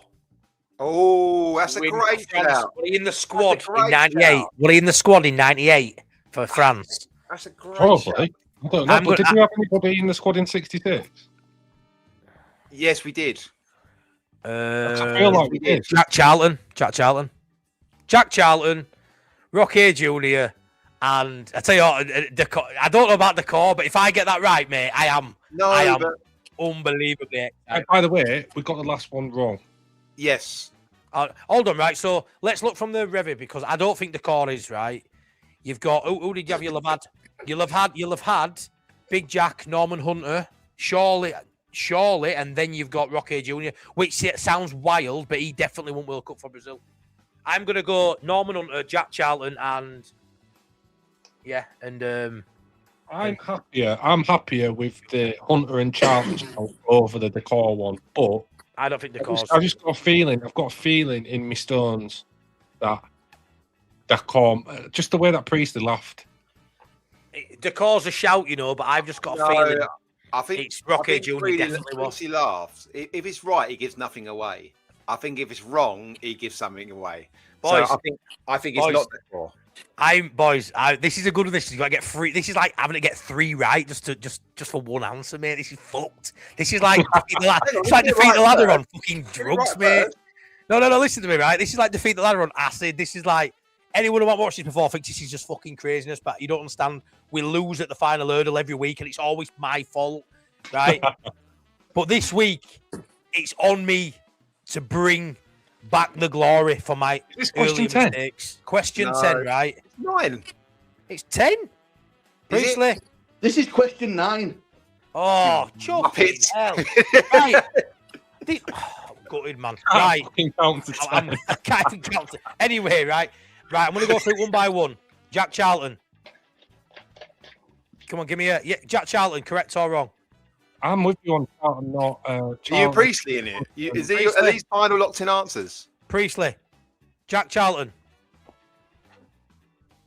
Oh, that's a win great France? shout. Were he in the squad That's a great in '98? shout. Were he in the squad in '98 for France? That's a great Probably. shout. I don't know. But did you have anybody in the squad in '66? Yes, we did. I feel like we did. Jack Charlton, Rocky Jr. And I tell you what, I don't know about the core, but if I get that right, mate, I am unbelievably excited. And by the way, we got the last one wrong. Yes. Hold on, right? So let's look from the Revy because I don't think the core is right. You've got who did you have? You'll have had Big Jack, Norman Hunter, surely, and then you've got Rocky Jr., which sounds wild, but he definitely won World Cup for Brazil. I'm gonna go Norman Hunter, Jack Charlton, and I'm happier with the Hunter and Charlton over the Decor one, but I don't think the core. I've just got a feeling. I've got a feeling in my stones that Decor, just the way that Priestley laughed. The core's a shout, but I've just got a feeling. I think it's Rocky Jr. definitely was. He laughs. If it's right, he gives nothing away. I think if it's wrong, he gives something away. Boys, so I think it's not Decor. This is a good one. This is got to get three. This is like having to get three right just for one answer, mate. This is fucked. This is like it's like defeat the ladder on fucking drugs, mate. No. Listen to me, right? This is like defeat the ladder on acid. This is like anyone who hasn't watched this before thinks this is just fucking craziness, but you don't understand. We lose at the final hurdle every week, and it's always my fault, right? But this week, it's on me to bring back the glory for my early mistakes. Question 10, right? 9. It's 10. Priestley. This is question 9. Oh, fucking hell. Right. Gutted, man. Right. I can't even count it. Anyway, right. I'm going to go through it one by one. Jack Charlton. Come on, give me Jack Charlton, correct or wrong? I'm with you on Charlton, not Charlton. Are you Priestley in it? Are these final locked-in answers? Priestley. Jack Charlton.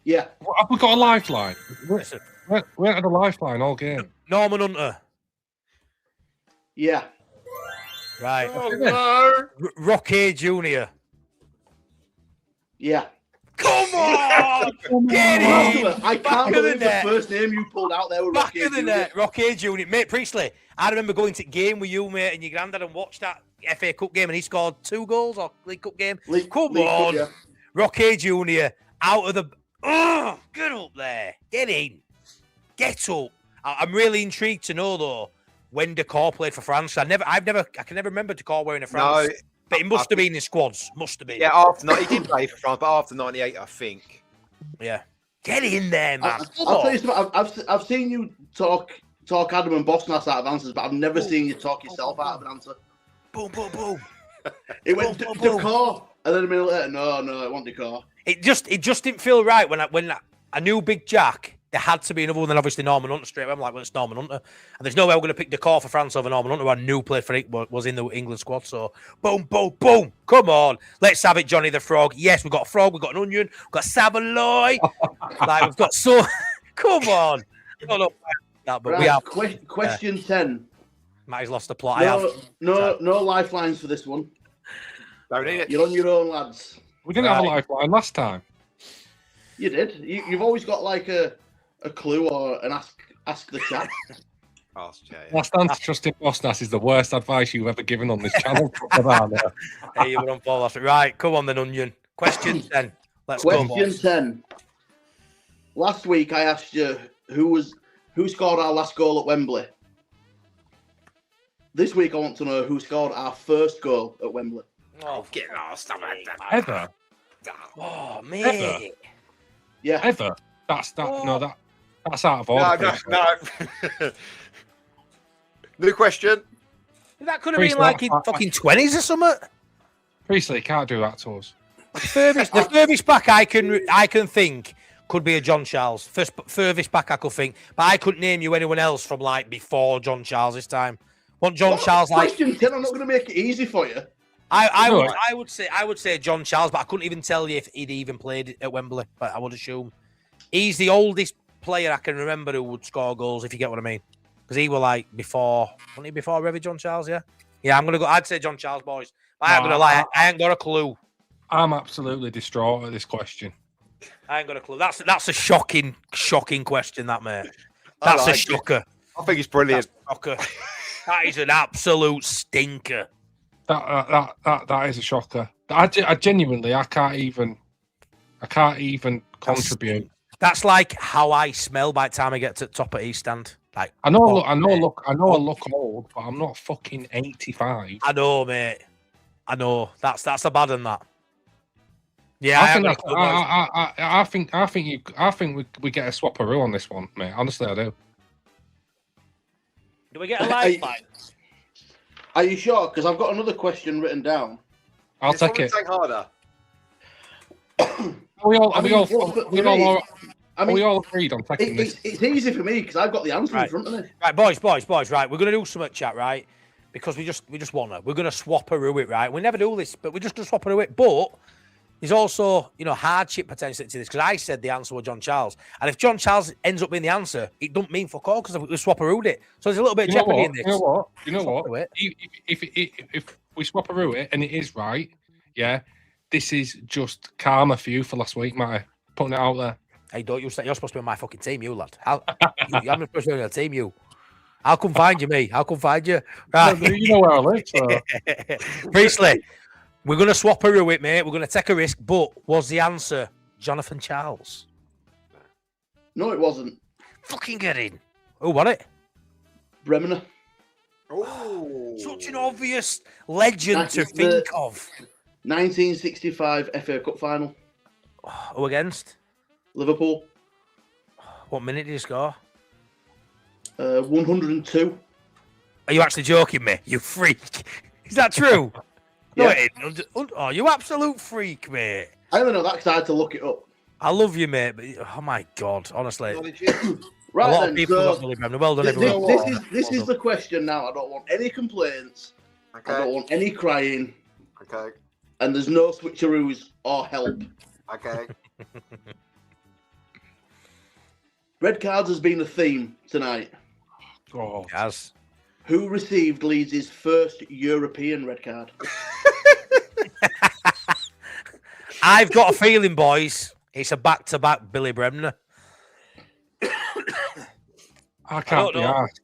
Yeah. Have we got a lifeline? We had a lifeline all game. Norman Hunter. Yeah. Right. Oh, no. Rocky Jr. Yeah. Come on! Get in! I can't believe the first name you pulled out there was Rocky Jr. Net, Rocky Jr. Mate, Priestley, I remember going to game with you, mate, and your granddad and watched that FA Cup game, and he scored 2 goals or League Cup game. Come on! Cup, yeah. Rocky Jr. out of the... Oh, get up there. Get in. Get up. I'm really intrigued to know, though, when Decor played for France. I can never remember Decor wearing a France. No. But it must have been in squads. Must have been. Yeah, he did play for France, but after 98, I think. Yeah. Get in there, man. I'll tell you something. I've seen you talk Adam and Bosnas out of answers, but I've never seen you talk yourself out of an answer. Boom, boom, boom. It went Decor, and then a minute later, no, it wasn't Decor. It just didn't feel right when I knew Big Jack. There had to be another one than obviously Norman Hunter straight away. I'm like, well, it's Norman Hunter. And there's no way we're going to pick Decor for France over Norman Hunter, who I knew played for it, was in the England squad. So, boom, boom, boom. Come on. Let's have it, Johnny the Frog. Yes, we've got a frog. We've got an onion. We've got Savaloy. We've got so... Come on. But right, we have... Question 10. Matty's lost the plot. No lifelines for this one. Don't need it. You're on your own, lads. We didn't have a lifeline last time. You did. You've always got like a clue or an ask the chat. Last answer, trusting Bosnas is the worst advice you've ever given on this channel. Hey, you were on Paul. Right, come on then, Onion. Question 10. Let's go. Question 10. Last week I asked you who scored our last goal at Wembley. This week I want to know who scored our first goal at Wembley. Oh, get lost. Ever? Oh, man. Yeah. Ever? That's out of order. No. New question. That could have been like in fucking 20s or something. Priestley can't do that to us. The furthest back I can think could be a John Charles. Furthest back I could think, but I couldn't name you anyone else from like before John Charles this time. Charles like? Question 10. I'm not going to make it easy for you. I would say John Charles, but I couldn't even tell you if he'd even played at Wembley. But I would assume he's the oldest player I can remember who would score goals, if you get what I mean. Because he were like wasn't he before Revy John Charles? Yeah. I'm gonna go. I'd say John Charles, boys. But I ain't gonna lie. I ain't got a clue. I'm absolutely distraught at this question. I ain't got a clue. That's a shocking question, that mate. That's a shocker. I think it's brilliant. Shocker. That is an absolute stinker. That is a shocker. I genuinely, I can't even contribute. That's like how I smell by the time I get to the top of East Stand. Like I look old, but I'm not fucking 85. I know, mate. I know. That's a bad one, that. Yeah, I think we get a swapperoo on this one, mate. Honestly, I do. Do we get a lifeline? Are you sure? Because I've got another question written down. I'll take it. Take harder. Are we all agreed on taking this? It's easy for me because I've got the answer in front of me. Right, boys, right. We're gonna do some chat, right? Because we just wanna. We're gonna swapperoo it, right? We never do this, but we're just gonna swapperoo it. But there's also, hardship potential to this because I said the answer was John Charles, and if John Charles ends up being the answer, it don't mean fuck all because we swapperooed it. So there's a little bit of jeopardy in this. You know what? If we swapperoo it and it is right, yeah, this is just karma for you for last week, Matty. Putting it out there. Hey, don't you say you're supposed to be on my fucking team, you lad? I'm supposed to be on your team, you. I'll come find you, me. I'll come find you. Right. You know where I live. So. Priestley, we're going to swapperoo it, mate. We're going to take a risk. But was the answer Jonathan Charles? No, it wasn't. Fucking get in. Oh, what it? Bremner. Oh, Such an obvious legend to think of. 1965 FA Cup final. Who against? Liverpool. What minute did he score? 102. Are you actually joking me? You freak. Is that true? No, Yeah. Oh, you absolute freak, mate. I only know that because I had to look it up. I love you, mate, but oh my God, honestly. Right, a lot then, of people so got Billy Bremner. Well done, everyone. This is the question now. I don't want any complaints. Okay. I don't want any crying. Okay. And there's no switcheroos or help. Okay. Red cards has been a theme tonight. Oh, Yes. Who received Leeds' first European red card? I've got a feeling, boys, it's a back-to-back Billy Bremner. I can't be arsed.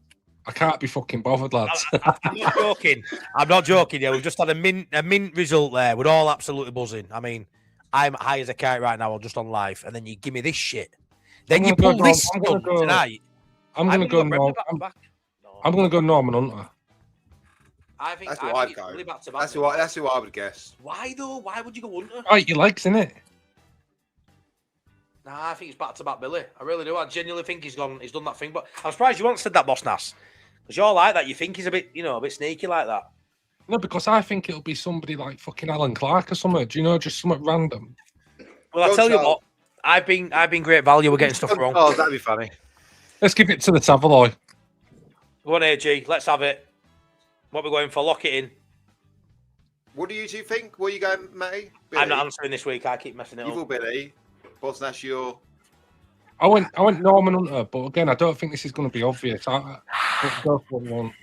I can't be fucking bothered, lads. I'm not joking. I'm not joking. Yeah, we've just had a mint result there. We're all absolutely buzzing. I mean, I'm high as a kite right now. I'm just on live, and then you give me this shit. Then you pull this stunt tonight. I'm going to go Norman Hunter. I think That's who I'd go. That's who I would guess. Why though? Why would you go Hunter? Right, your legs, innit? Nah, I think it's back to back Billy. I really do. I genuinely think he's done that thing. But I'm surprised you haven't said that, Boss Nass. Because you're like that. You think he's a bit sneaky like that. No, because I think it'll be somebody like fucking Alan Clark or something. Do you know, just something random? Well, I'll tell you what. I've been great value. We're getting stuff wrong. Oh, that'd be funny. Let's give it to the Savoy. Go on, AG. Let's have it. What we're going for? Lock it in. What do you two think? Where are you going, Matty? I'm not answering this week. I keep messing it You've up. all Billy. Boss Nash, you're... I went Norman Hunter, but again, I don't think this is going to be obvious. Let's go for what we want.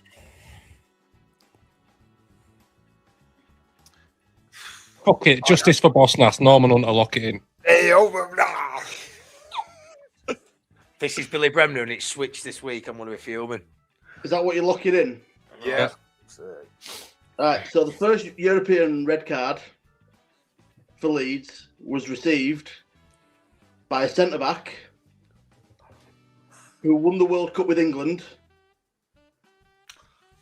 Fuck it, justice for Boss Nass. Norman Hunter, lock it in. Hey, over. This is Billy Bremner and it's switched this week. I'm going to be fuming. Is that what you're locking in? Yeah. Alright, so the first European red card for Leeds was received by a centre-back who won the World Cup with England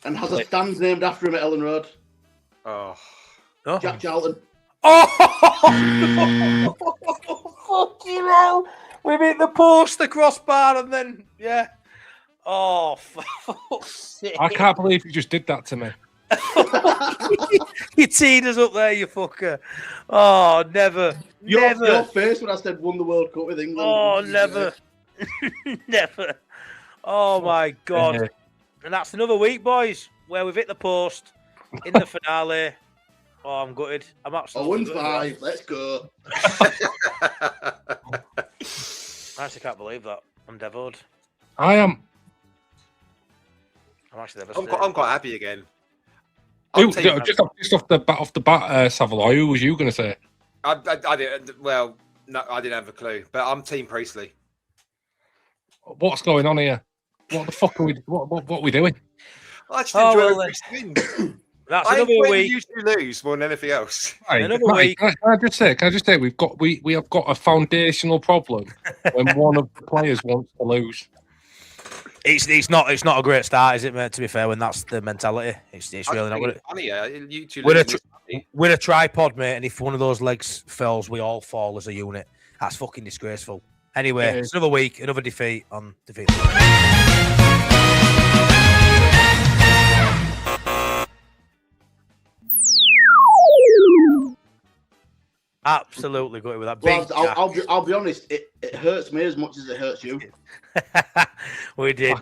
and has a stand named after him at Ellen Road. Oh. Jack Charlton. Oh! Fucking hell! We've hit the post, the crossbar, and then, yeah. Oh, for fuck's sake. I can't believe you just did that to me. You teed us up there, you fucker. Oh, never. Your face when I said won the World Cup with England. Oh, never. Never. Oh, my God. And that's another week, boys, where we've hit the post in the finale. Oh, I'm gutted. I'm absolutely 0-5. Let's go. I actually can't believe that. I'm devoured. I am. I'm actually devastated. I'm quite happy again. Just off the bat, Savoy, who was you going to say? I didn't. Well, no, I didn't have a clue. But I'm Team Priestley. What's going on here? What the fuck are we? What are we doing? I just enjoy That's I another enjoy week. you two lose more than anything else. Right, Another Matty, week. can I just say, we have got a foundational problem when one of the players wants to lose. It's not a great start, is it, mate? To be fair, when that's the mentality, it's really not. Funny, yeah. You two We're lose. we're a tripod, mate, and if one of those legs falls, we all fall as a unit. That's fucking disgraceful. Anyway, Yeah. it's another week, another defeat on defeat. Absolutely gutted with that. Lads, I'll be honest. It hurts me as much as it hurts you. We did.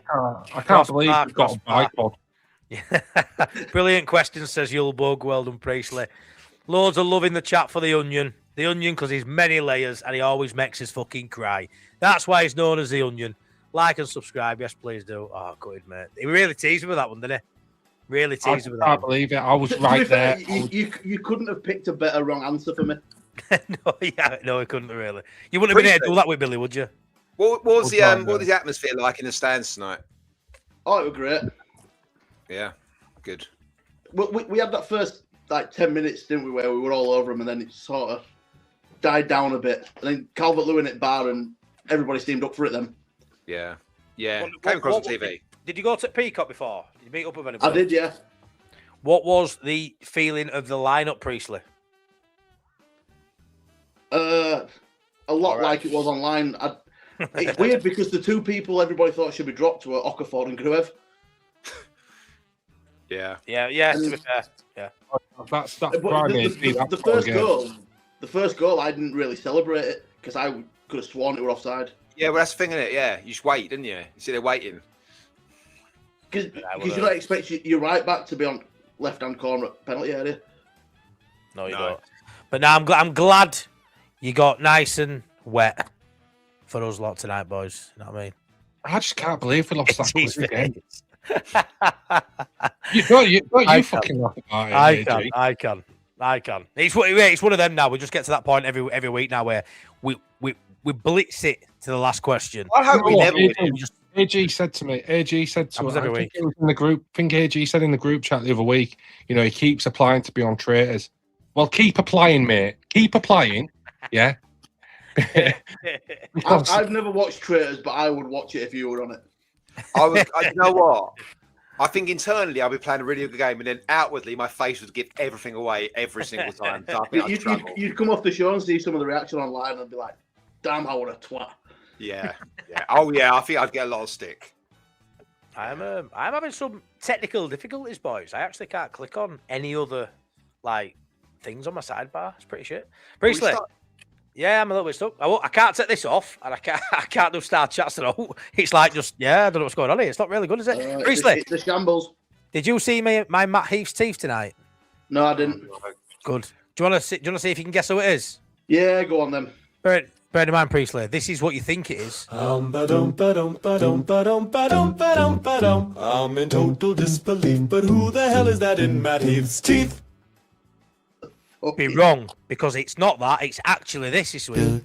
I can't believe we've got a bipod. Brilliant question, says Yulbug. Well done, Priestley. Loads of love in the chat for the Onion. The Onion, because he's many layers and he always makes us fucking cry. That's why he's known as the Onion. Like and subscribe. Yes, please do. Oh, good, mate. He really teased me with that one, didn't he? Really teased me with that I can't one. believe it. I was To be right fair, there. you couldn't have picked a better wrong answer for me. No, he couldn't really. You wouldn't have been able to do that with Billy, would you? What was the atmosphere like in the stands tonight? Oh, it was great. Yeah, good. We had that first 10 minutes, didn't we, where we were all over him, and then it sort of died down a bit. And then Calvert-Lewin at bar, and everybody steamed up for it then. Yeah. Came across on TV. Did you go to Peacock before? Did you meet up with anybody? I did, yeah. What was the feeling of the lineup, Priestley? A lot like it was online. It's weird because the two people everybody thought should be dropped were Okafor and Gruev. Yeah. To be fair, yeah. That's But the first goal, I didn't really celebrate it because I could have sworn it were offside. Yeah, well, that's the thing, isn't it? Yeah, you just wait, didn't you? You sit there waiting. Because you don't expect your right back to be on left-hand corner penalty area. No, you don't. But now I'm glad you got nice and wet for us lot tonight, boys. You know what I mean? I just can't believe we lost that It's quick his again. You fucking laugh about it. I can. It's one of them now. We just get to that point every week now where we blitz it to the last question. I hope we never win. AG said to me, I think every week. it was in the group. I think AG said in the group chat the other week, he keeps applying to be on traitors. Well, keep applying, mate. Keep applying. Yeah. I've never watched Traitors, but I would watch it if you were on it. You know what? I think internally I'll be playing a really good game, and then outwardly my face would give everything away every single time. So I think I'd struggle. You'd come off the show and see some of the reaction online and be like, damn, I would a twat. Yeah. Oh, yeah. I think I'd get a lot of stick. I'm having some technical difficulties, boys. I actually can't click on any other things on my sidebar. It's pretty shit. Priestley. Yeah, I'm a little bit stuck. I can't take this off, and I can't do star chats at all. It's I don't know what's going on here. It's not really good, is it? Priestley, it's a shambles. did you see my Matt Heath's teeth tonight? No, I didn't. Good. Do you want to see if you can guess who it is? Yeah, go on then. Bear in mind, Priestley, this is what you think it is. I'm in total disbelief, but who the hell is that in Matt Heath's teeth? Be wrong, because it's not that. It's actually this week. Who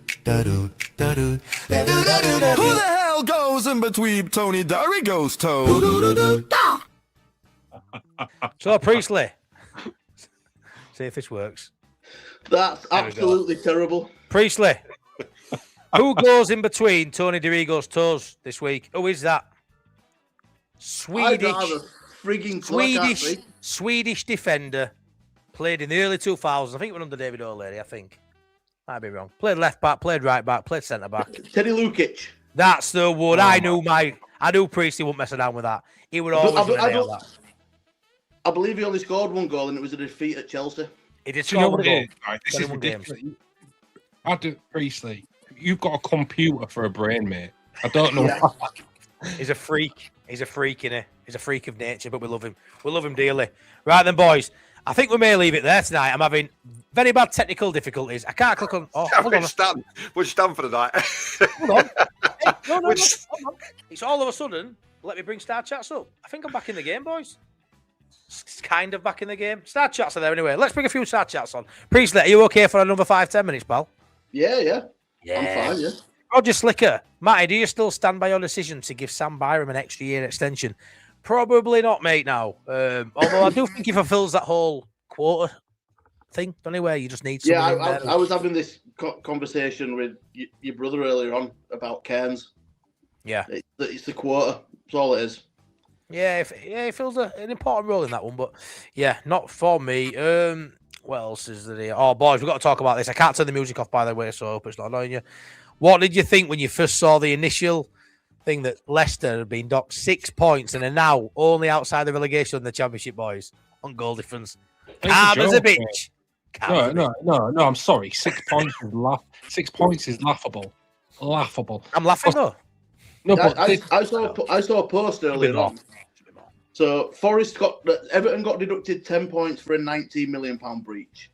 the hell goes in between Tony Dorigo's toes? So, Priestley, see if this works. That's absolutely terrible. Priestley, who goes in between Tony DeRigo's toes this week? Who is that? I'd rather frigging Swedish defender. Played in the early 2000s. I think it went under David O'Leary, I think. Might be wrong. Played left back, played right back, played centre back. Teddy Lukic. That's the one. I knew Priestley wouldn't mess around with that. He would always nail that. I believe he only scored one goal and it was a defeat at Chelsea. He did score one goal. This is ridiculous. Priestley, you've got a computer for a brain, mate. I don't know. He's a freak. He's a freak, innit? He's a freak of nature, but we love him. We love him dearly. Right then, boys. I think we may leave it there tonight. I'm having very bad technical difficulties. I can't click on. Oh, hold on. We're done for the night. Hold on. Hey, no, hold on. It's all of a sudden. Let me bring Star Chats up. I think I'm back in the game, boys. It's kind of back in the game. Star Chats are there anyway. Let's bring a few Star Chats on. Priestley, are you okay for another 5-10 minutes, pal? Yeah. I'm fine, yeah. Roger Slicker. Matty, do you still stand by your decision to give Sam Byram an extra year extension? Probably not, mate. Now, although I do think he fulfills that whole quota thing, don't he? Where you just need someone in there. I was having this conversation with your brother earlier on about Cairns. Yeah, it's the quota. That's all it is. Yeah, he fills an important role in that one, but yeah, not for me. What else is there? Oh, boys, we've got to talk about this. I can't turn the music off, by the way, so I hope it's not annoying you. What did you think when you first saw the initial thing that Leicester had been docked 6 points and are now only outside the relegation in the Championship, boys, on goal difference? Calm as a bitch. No, I'm sorry. 6 points is 6 points is laughable. Laughable. I'm laughing though. No, but I saw a post earlier on. So Everton got deducted 10 points for a £19 million breach.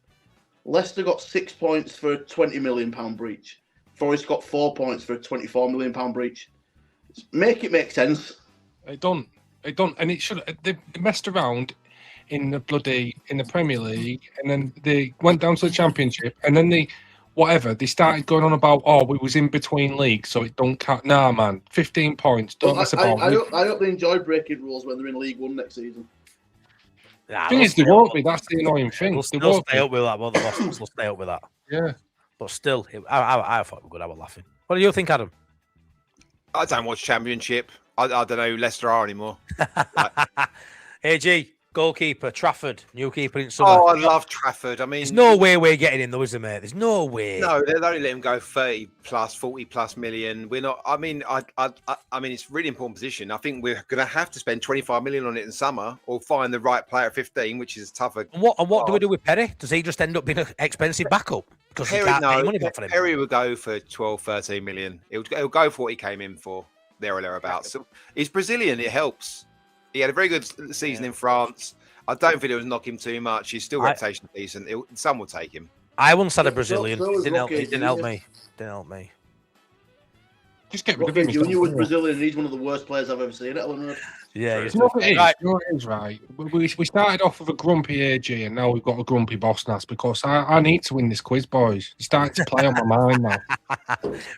Leicester got 6 points for a £20 million breach. Forest got 4 points for a £24 million breach. Make it make sense. It don't, and it should. They messed around in the Premier League, and then they went down to the Championship, and then they started going on about, we was in between leagues, so it don't count. Nah, man, 15 points. Don't mess about. I hope they enjoy breaking rules when they're in League One next season. Nah, thing is, they won't be. That's the annoying thing. They'll still stay up with that. Well, they'll stay up with that. Yeah, but still, I thought we were good. I was laughing. What do you think, Adam? I don't watch Championship. I don't know who Leicester are anymore. AG, goalkeeper, Trafford, new keeper in summer. Oh, I love Trafford. I mean, there's no way we're getting in, though, is there, mate? There's no way. No, they'll only let him go 30 plus, 40 plus million. We're not. I mean, I mean, it's a really important position. I think we're going to have to spend 25 million on it in summer, or find the right player at 15, which is tougher. And what do we do with Perry? Does he just end up being an expensive backup? Because he can't pay money back for him. Perry will go for 12, 13 million. He'll go for what he came in for, there or thereabouts. So he's Brazilian. It helps. He had a very good season in France. I don't think it was knock him too much. He's still reputation decent. Some will take him. I once had a Brazilian. He didn't help me. Just get rid of him. Junior was Brazilian, and he's one of the worst players I've ever seen at Ellen Road. Yeah, it's right. We started off with a grumpy AG, and now we've got a grumpy boss Nas, because I need to win this quiz, boys. It's starting to play on my mind now.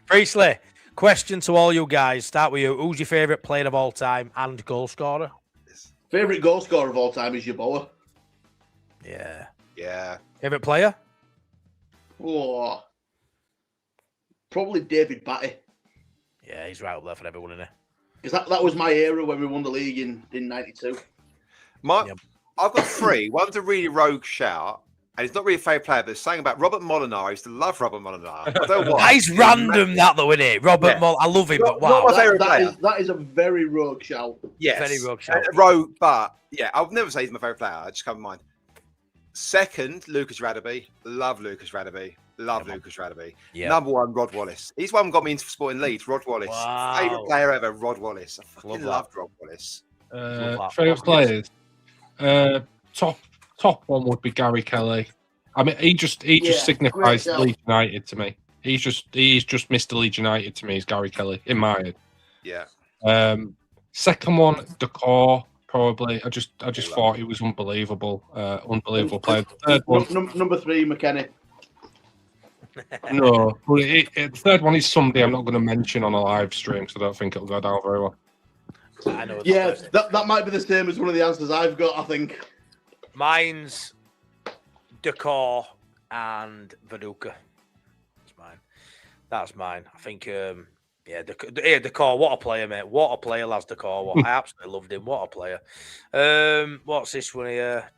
Priestley, question to all you guys. Start with you. Who's your favourite player of all time and goal scorer? Favourite goal scorer of all time is Yeboah. Yeah. Favourite player? Oh, probably David Batty. Yeah, he's right up there for everyone, isn't he? Because that was my era when we won the league in 92. I've got three. One's a really rogue shout, and it's not really a favourite player, but it's saying about Robert Molinar. I used to love Robert Molinar. I don't know why. He's random, that though, isn't it? Robert Molinar. I love him, but wow. That is a very rogue shout. Yes. Very rogue shout. Rogue, but yeah, I'll never say he's my favourite player. I just come to mind. Second, Lucas Radaby. Love Lucas Radaby. Lucas Radaby. Yeah. Number one, Rod Wallace. He's one got me into sporting Leeds. Rod Wallace. Wow. Favourite player ever, Rod Wallace. I fucking loved Rod Wallace. Favourite players. Top one would be Gary Kelly. I mean, he just signifies Leeds United to me. He's just Mr. Leeds United to me. Is Gary Kelly in my head? Yeah. Second one, Decor. Probably. I just thought he was unbelievable. Unbelievable player. Third one, number 3, McKennie. No, but the third one is somebody I'm not going to mention on a live stream, so I don't think it'll go down very well. I know. Yeah, that might be the same as one of the answers I've got, I think. Mine's Decor and Viduka. That's mine. I think, Decor, what a player, mate. What a player, lads, Decor. I absolutely loved him. What a player. What's this one here?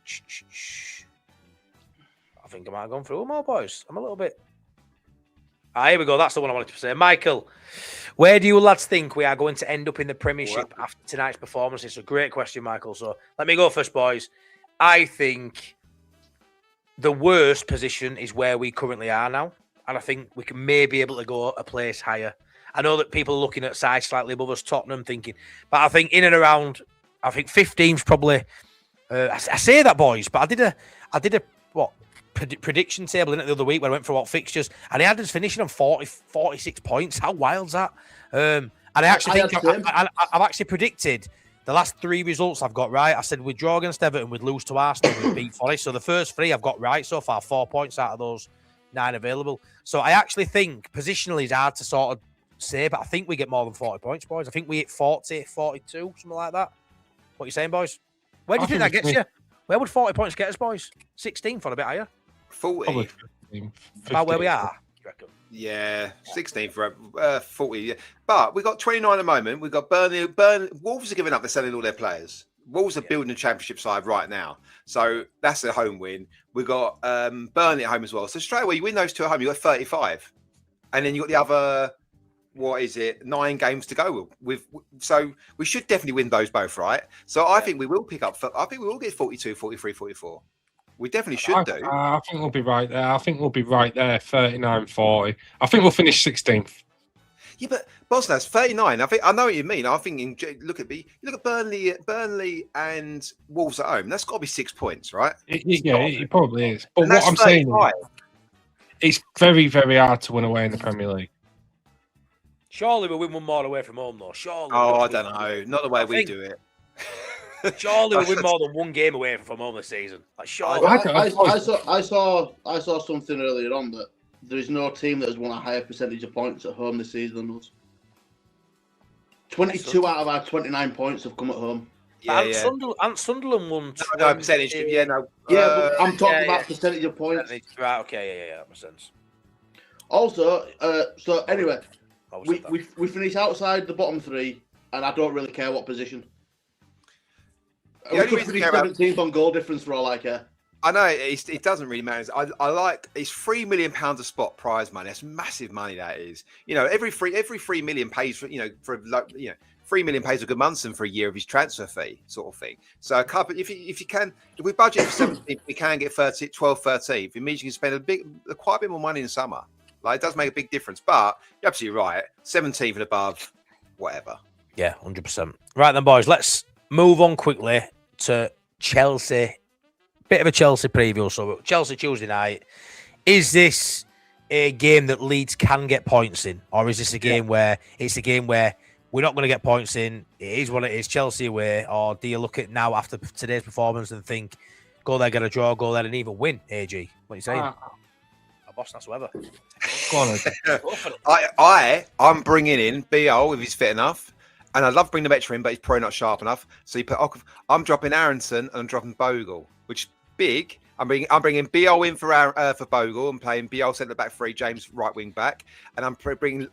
I think I might have gone through them all, boys. I'm a little bit... here we go. That's the one I wanted to say. Michael, where do you lads think we are going to end up in the Premiership after tonight's performance? It's a great question, Michael. So let me go first, boys. I think the worst position is where we currently are now. And I think we can maybe able to go a place higher. I know that people are looking at sides slightly above us, Tottenham, thinking, but I think in and around, I think 15's probably. I say that, boys, but I did a prediction table in it the other week when I went for fixtures, and he had us finishing on 46 points. How wild's that? And I actually I've actually predicted the last 3 results I've got right. I said we'd draw against Everton, we'd lose to Arsenal, we'd beat Forest. So the first 3 I've got right so far, 4 points out of those 9 available. So I actually think positionally it's hard to sort of say, but I think we get more than 40 points, boys. I think we hit 40, 42, something like that. What are you saying, boys? Where do you I think that think gets you? Where would 40 points get us, boys? 16th or a bit higher? 40. Probably 15, About where we 15. are, you reckon? Yeah, 16 for 40. Yeah. But we got 29 at the moment. We've got Burnley. Wolves are giving up. They're selling all their players. Wolves are building a championship side right now. So that's a home win. We've got Burnley at home as well. So straight away, you win those two at home, you got 35. And then you got the other, 9 games to go with. So we should definitely win those both, right? So I think we will pick up. I think we will get 42, 43, 44. We definitely should do. I think we'll be right there. 39, 40. I think we'll finish 16th. Yeah, but Bosnas 39. I know what you mean. I think look at Burnley and Wolves at home. That's got to be 6 points, right? It probably is. But And what that's I'm saying 35. is, it's very, very hard to win away in the Premier League. Surely we'll win one more away from home, though. Surely. Oh, I don't know. Not the way we do it. Surely we'll win more than one game away from home this season. Like, surely. I saw something earlier on that there is no team that has won a higher percentage of points at home this season than us. 22 out of our 29 points have come at home. And Sunderland won. No percentage. Yeah, no. But I'm talking about percentage of points. Right. Okay. Yeah. That makes sense. Also, so anyway, we finish outside the bottom 3, and I don't really care what position. We could finish 17th on goal difference for all I care. I know it doesn't really matter. I like it's £3 million a spot prize money. That's massive money. That is, every 3 million pays for £3 million pays a good Munson for a year of his transfer fee, sort of thing. So a couple, if we budget for 17th, we can get 12th, 13th. It means you can spend quite a bit more money in summer. Like, it does make a big difference. But you're absolutely right. 17th and above, whatever. Yeah, 100%. Right then, boys. Let's move on quickly to Chelsea. Bit of a Chelsea preview. So Chelsea Tuesday night. Is this a game that Leeds can get points in, or is this a game where we're not going to get points in? It is what it is. Chelsea away, or do you look at now after today's performance and think, go there, get a draw, go there, and even win? AG, what are you saying? A boss, that's whoever. Go on. I'm bringing in BL if he's fit enough. And I'd love to bring the veteran in, but he's probably not sharp enough. So I'm dropping Aronson and I'm dropping Bogle, which is big. I'm bringing BL in for Bogle and playing BL centre back 3, James right wing back, and I'm bringing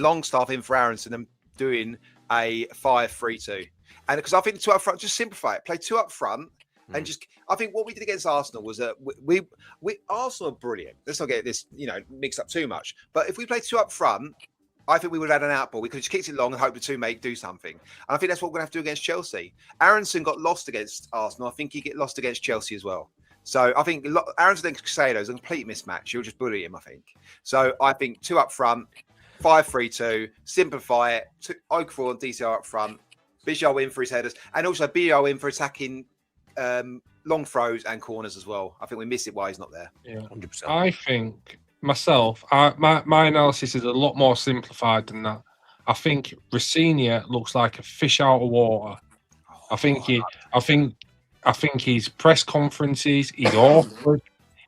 Longstaff in for Aronson and doing a 5-3-2. And because I think 2 up front, just simplify it, play 2 up front, and I think what we did against Arsenal was that we Arsenal are brilliant. Let's not get this mixed up too much. But if we play 2 up front, I think we would have had an outball. We could have just kicked it long and hope the 2 may do something. And I think that's what we're going to have to do against Chelsea. Aronson got lost against Arsenal. I think he get lost against Chelsea as well. So I think Aronson and Casado is a complete mismatch. You'll just bully him, I think. So I think 2 up front, 5-3-2, simplify it. Okafor and DCR up front. Bijal in for his headers. And also Bijal in for attacking long throws and corners as well. I think we miss it while he's not there. Yeah, 100%. I think myself, my analysis is a lot more simplified than that. I think Rosenior looks like a fish out of water. I think his press conferences, he's awkward.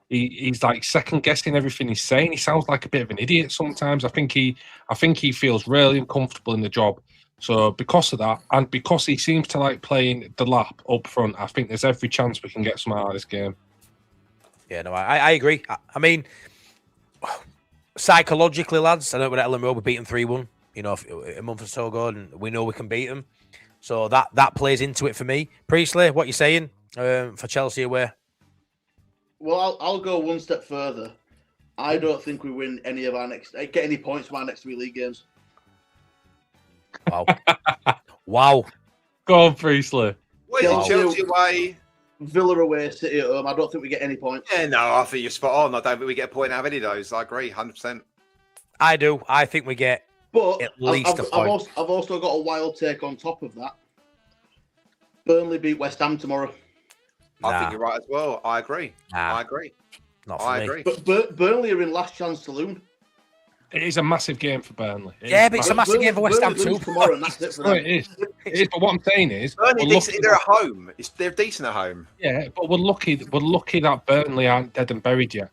He's like second guessing everything he's saying. He sounds like a bit of an idiot sometimes. I think he feels really uncomfortable in the job. So because of that, and because he seems to like playing the lap up front, I think there's every chance we can get some out of this game. Yeah, no, I agree. I mean, psychologically, lads, I know we're at Ellen Road, we beat them 3-1, a month or so ago, and we know we can beat them. So that plays into it for me. Priestley, what you saying for Chelsea away? Well, I'll go one step further. I don't think we win any of get any points from our next 3 league games. Wow. Wow. Go on, Priestley. Chelsea away, Villa away, City at home. I don't think we get any points. Yeah, no, I think you're spot on. I don't think we get a point out of any of those. I agree, 100%. I do. I think we get at least a point. I've also got a wild take on top of that. Burnley beat West Ham tomorrow. I think you're right as well. I agree. I agree. Not for me. Agree. But Burnley are in last chance saloon. It is a massive game for Burnley. But it's a massive game for West Ham too. Tomorrow, and that's it for them. It is. But what I'm saying is, Burnley, they're at home. They're decent at home. Yeah, but we're lucky that Burnley aren't dead and buried yet.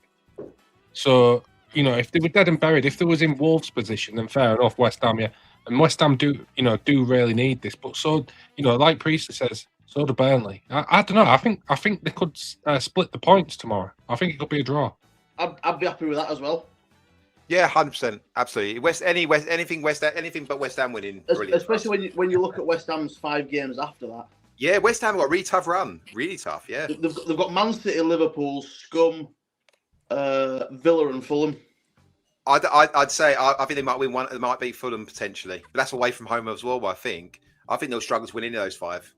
So if they were dead and buried, if they was in Wolves' position, then fair enough. West Ham, yeah. And West Ham do really need this. But so, like Priestley says, so do Burnley. I don't know. I think they could split the points tomorrow. I think it could be a draw. I'd be happy with that as well. Yeah, 100%, absolutely. Anything but West Ham winning. Brilliant. Especially when you look at West Ham's 5 games after that. Yeah, West Ham got a really tough run. Really tough, yeah. They've got Man City, Liverpool, Scum, Villa and Fulham. I'd say I think they might win one. It might be Fulham potentially, but that's away from home as well. I think they'll struggle to win any of those 5.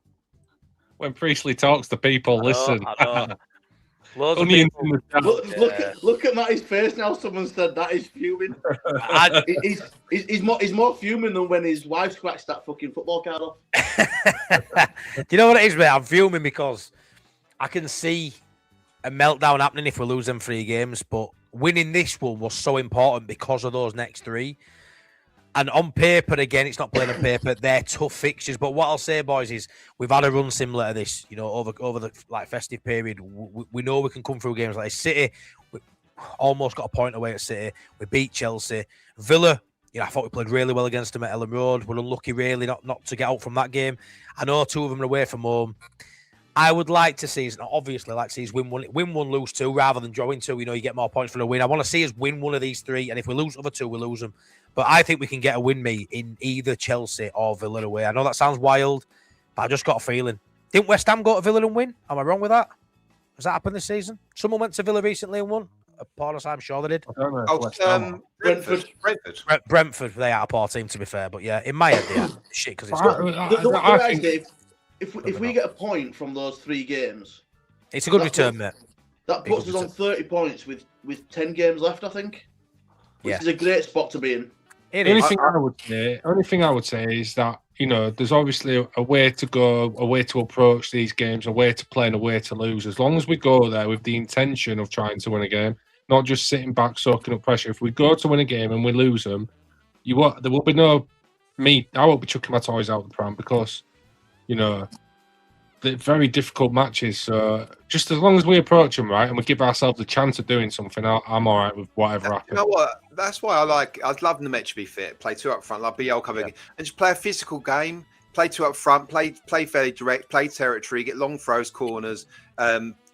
When Priestley talks to people, listen. I know. Loads of Onions people. in the chat. Look at Matty's face now. Someone said that he's fuming. He's more fuming than when his wife scratched that fucking football card off. Do you know what it is, mate? I'm fuming because I can see a meltdown happening if we lose them 3 games, but winning this one was so important because of those next 3. And on paper, again, it's not playing on paper. They're tough fixtures. But what I'll say, boys, is we've had a run similar to this. Over the festive period, we know we can come through games like this. City. We almost got a point away at City. We beat Chelsea. Villa. I thought we played really well against them at Ellen Road. We're unlucky, really, not to get out from that game. I know 2 of them are away from home. I would like to see us, obviously, win 1, lose 2, rather than drawing 2. You get more points for the win. I want to see us win one of these 3, and if we lose the other 2, we lose them. But I think we can get a win, mate, in either Chelsea or Villa away. I know that sounds wild, but I just got a feeling. Didn't West Ham go to Villa and win? Am I wrong with that? Has that happened this season? Someone went to Villa recently and won? I'm sure they did. Brentford, they are a poor team, to be fair. But yeah, in my head, they are shit because it's good. If we get a point from those 3 games, it's a good return, mate. That puts us on 30 points with 10 games left, I think. Which is a great spot to be in. The only thing I would say is that, there's obviously a way to go, a way to approach these games, a way to play and a way to lose. As long as we go there with the intention of trying to win a game, not just sitting back, soaking up pressure. If we go to win a game and we lose them, there will be I won't be chucking my toys out the pram because, they're very difficult matches. So just as long as we approach them right and we give ourselves a chance of doing something, I'm all right with whatever happens. You know what? That's why I'd love the match to be fit. Play 2 up front, like BL covering, and just play a physical game. Play 2 up front. Play fairly direct. Play territory. Get long throws, corners.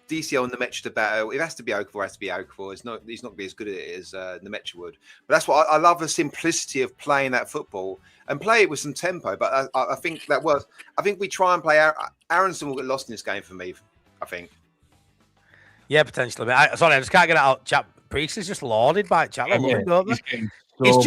DCL and the match to battle. It has to be Okafor. It has to be Okafor. He's not going to be as good at it as the Metcha would. But that's what I love, the simplicity of playing that football and play it with some tempo. But I think that works. I think we try and play. Aronson will get lost in this game for me, I think. Yeah, potentially. I just can't get it out. Chap Priest is just lauded by Chat. He's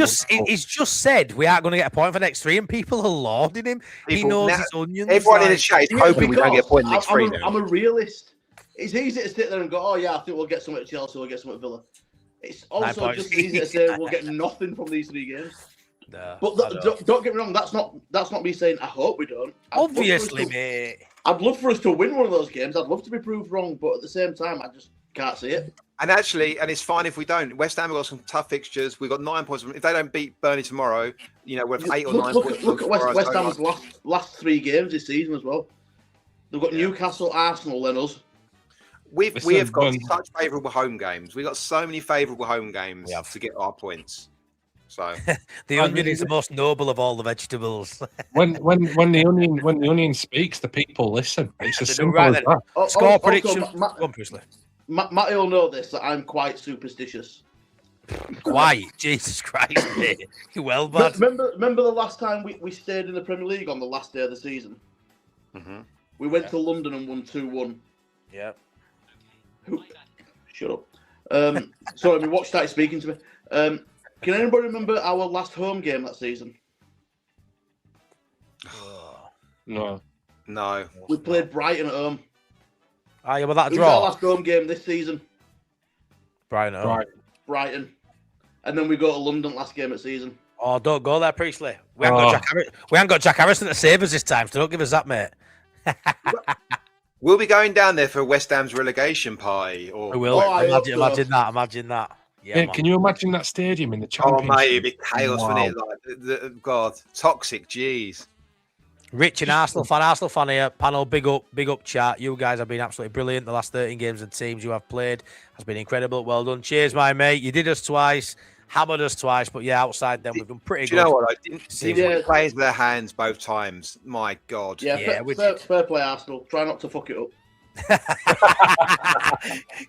just said we aren't going to get a point for next 3, and people are lauding him. He knows his onions. Everyone in the chat is hoping we don't get a point next 3. I'm a realist. It's easy to sit there and go, oh yeah, I think we'll get something at Chelsea, we'll get something at Villa. It's also just easy to say we'll get nothing from these 3 games. No, but don't get me wrong, that's not me saying I hope we don't. Obviously, mate. I'd love for us to win one of those games. I'd love to be proved wrong, but at the same time, I just can't see it. And it's fine if we don't. West Ham have got some tough fixtures. We've got 9 points. If they don't beat Burnley tomorrow, we're 8 or 9 points. Look at West Ham's last 3 games this season as well. They've got Newcastle, Arsenal, then us. We have got such favourable home games. We've got so many favourable home games to get our points. So the onion is the most noble of all the vegetables. when the onion speaks, the people listen. It's as simple as that. Score prediction. Matty will know this, that I'm quite superstitious. Quite? Jesus Christ, mate. You well, bad. Remember the last time we stayed in the Premier League on the last day of the season? Mm-hmm. We went to London and won 2-1. Yeah. Shut up. Sorry, my watch started speaking to me. Can anybody remember our last home game that season? No. We played Brighton at home. Ah, yeah, well, that Who's draw. our last home game this season? Brighton at home. Brighton. And then we go to London last game of season. Oh, don't go there, Priestley. We haven't got Jack Harrison to save us this time, so don't give us that, mate. We'll be going down there for West Ham's relegation party. Or... We will. Imagine that. Yeah, can you imagine that stadium in the Championship? Oh, mate, it'd be chaos, wouldn't it? Like, God, toxic, jeez. Rich and Arsenal fan here. Panel, big up chat. You guys have been absolutely brilliant. The last 13 games and teams you have played has been incredible. Well done. Cheers, my mate. You did us twice. hammered us twice. But yeah, outside then we've done pretty Do good. you know what? I didn't See, Yeah. play into their hands both times. My God. Yeah, Yeah, fair play, Arsenal. Try not to fuck it up.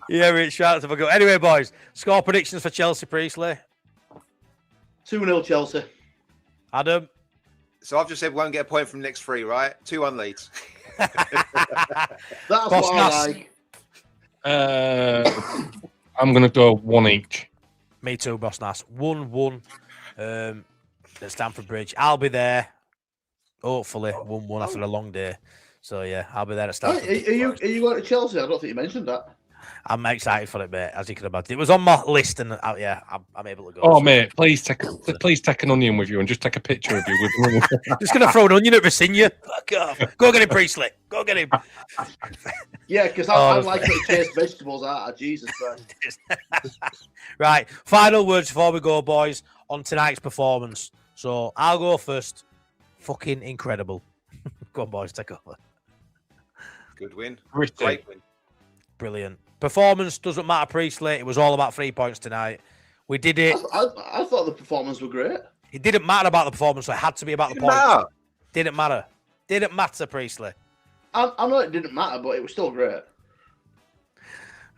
Yeah, Rich, shout out to go. Anyway, boys, score predictions for Chelsea, Priestley. 2-0 Chelsea. Adam. So I've just said we won't get a point from the next 3, right? 2-1 Leeds. That's Boss what Nass. I like. I'm going to go 1 each. Me too, Boss Nass. 1-1 at Stamford Bridge. I'll be there. Hopefully, 1-1 after a long day. So yeah, I'll be there at Are Stamford. you going to Chelsea? I don't think you mentioned that. I'm excited for it, mate. As you can imagine, it was on my list, and yeah, I'm able to go. Oh, so. mate, please take an onion with you and just take a picture of you with. Just gonna throw an onion at Visinha. Fuck off. Go get him, Priestley. Go get him. Yeah, because I'm like to taste vegetables out of Jesus Christ. Right. Final words before we go, boys, on tonight's performance. So I'll go first. Fucking incredible. Go on, boys, take over. Good win. Gritty. Great win. Brilliant. Performance doesn't matter, Priestley. It was all about 3 points tonight. We did it. I thought the performance were great. It didn't matter about the performance, so it had to be about the Didn't points. matter. Didn't matter. Didn't matter, Priestley. I know it didn't matter, but it was still great.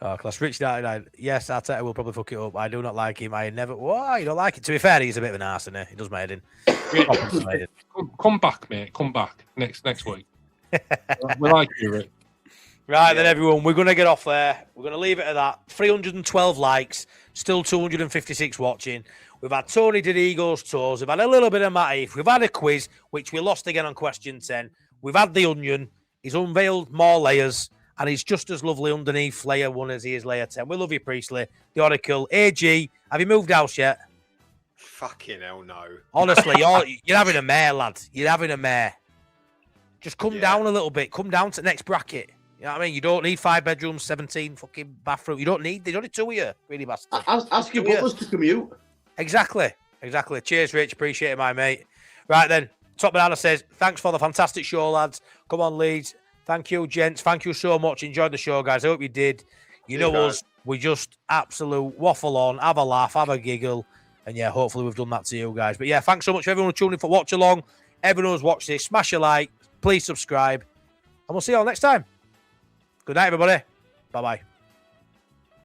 Oh, class. Rich 99. Yes, Arteta will probably fuck it up. I do not like him. I never. Why? You don't like it? To be fair, he's a bit of an arse, isn't he? He does my head in. Come back, mate. Come back next week. We like you, Rick. Right, then, everyone, we're going to get off there. We're going to leave it at that. 312 likes, still 256 watching. We've had Tony did Eagles tours. We've had a little bit of Matt Heath. We've had a quiz, which we lost again on question 10. We've had the onion. He's unveiled more layers, and he's just as lovely underneath layer 1 as he is layer 10. We love you, Priestley. The Oracle. AG, have you moved house yet? Fucking hell, no. Honestly, you're having a mare, lad. You're having a mare. Just come down a little bit. Come down to the next bracket. You know what I mean? You don't need 5 bedrooms, 17 fucking bathroom. You don't need. There's only 2 of you, really bastard. Ask your butlers to commute. Exactly. Cheers, Rich. Appreciate it, my mate. Right then, Top Banana says, thanks for the fantastic show, lads. Come on, Leeds. Thank you, gents. Thank you so much. Enjoyed the show, guys. I hope you did. You know us. We just absolute waffle on, have a laugh, have a giggle. And yeah, hopefully we've done that to you guys. But yeah, thanks so much for everyone who tuned in for watch along. Everyone who's watched this, smash a like. Please subscribe. And we'll see you all next time. Good night, everybody. Bye-bye.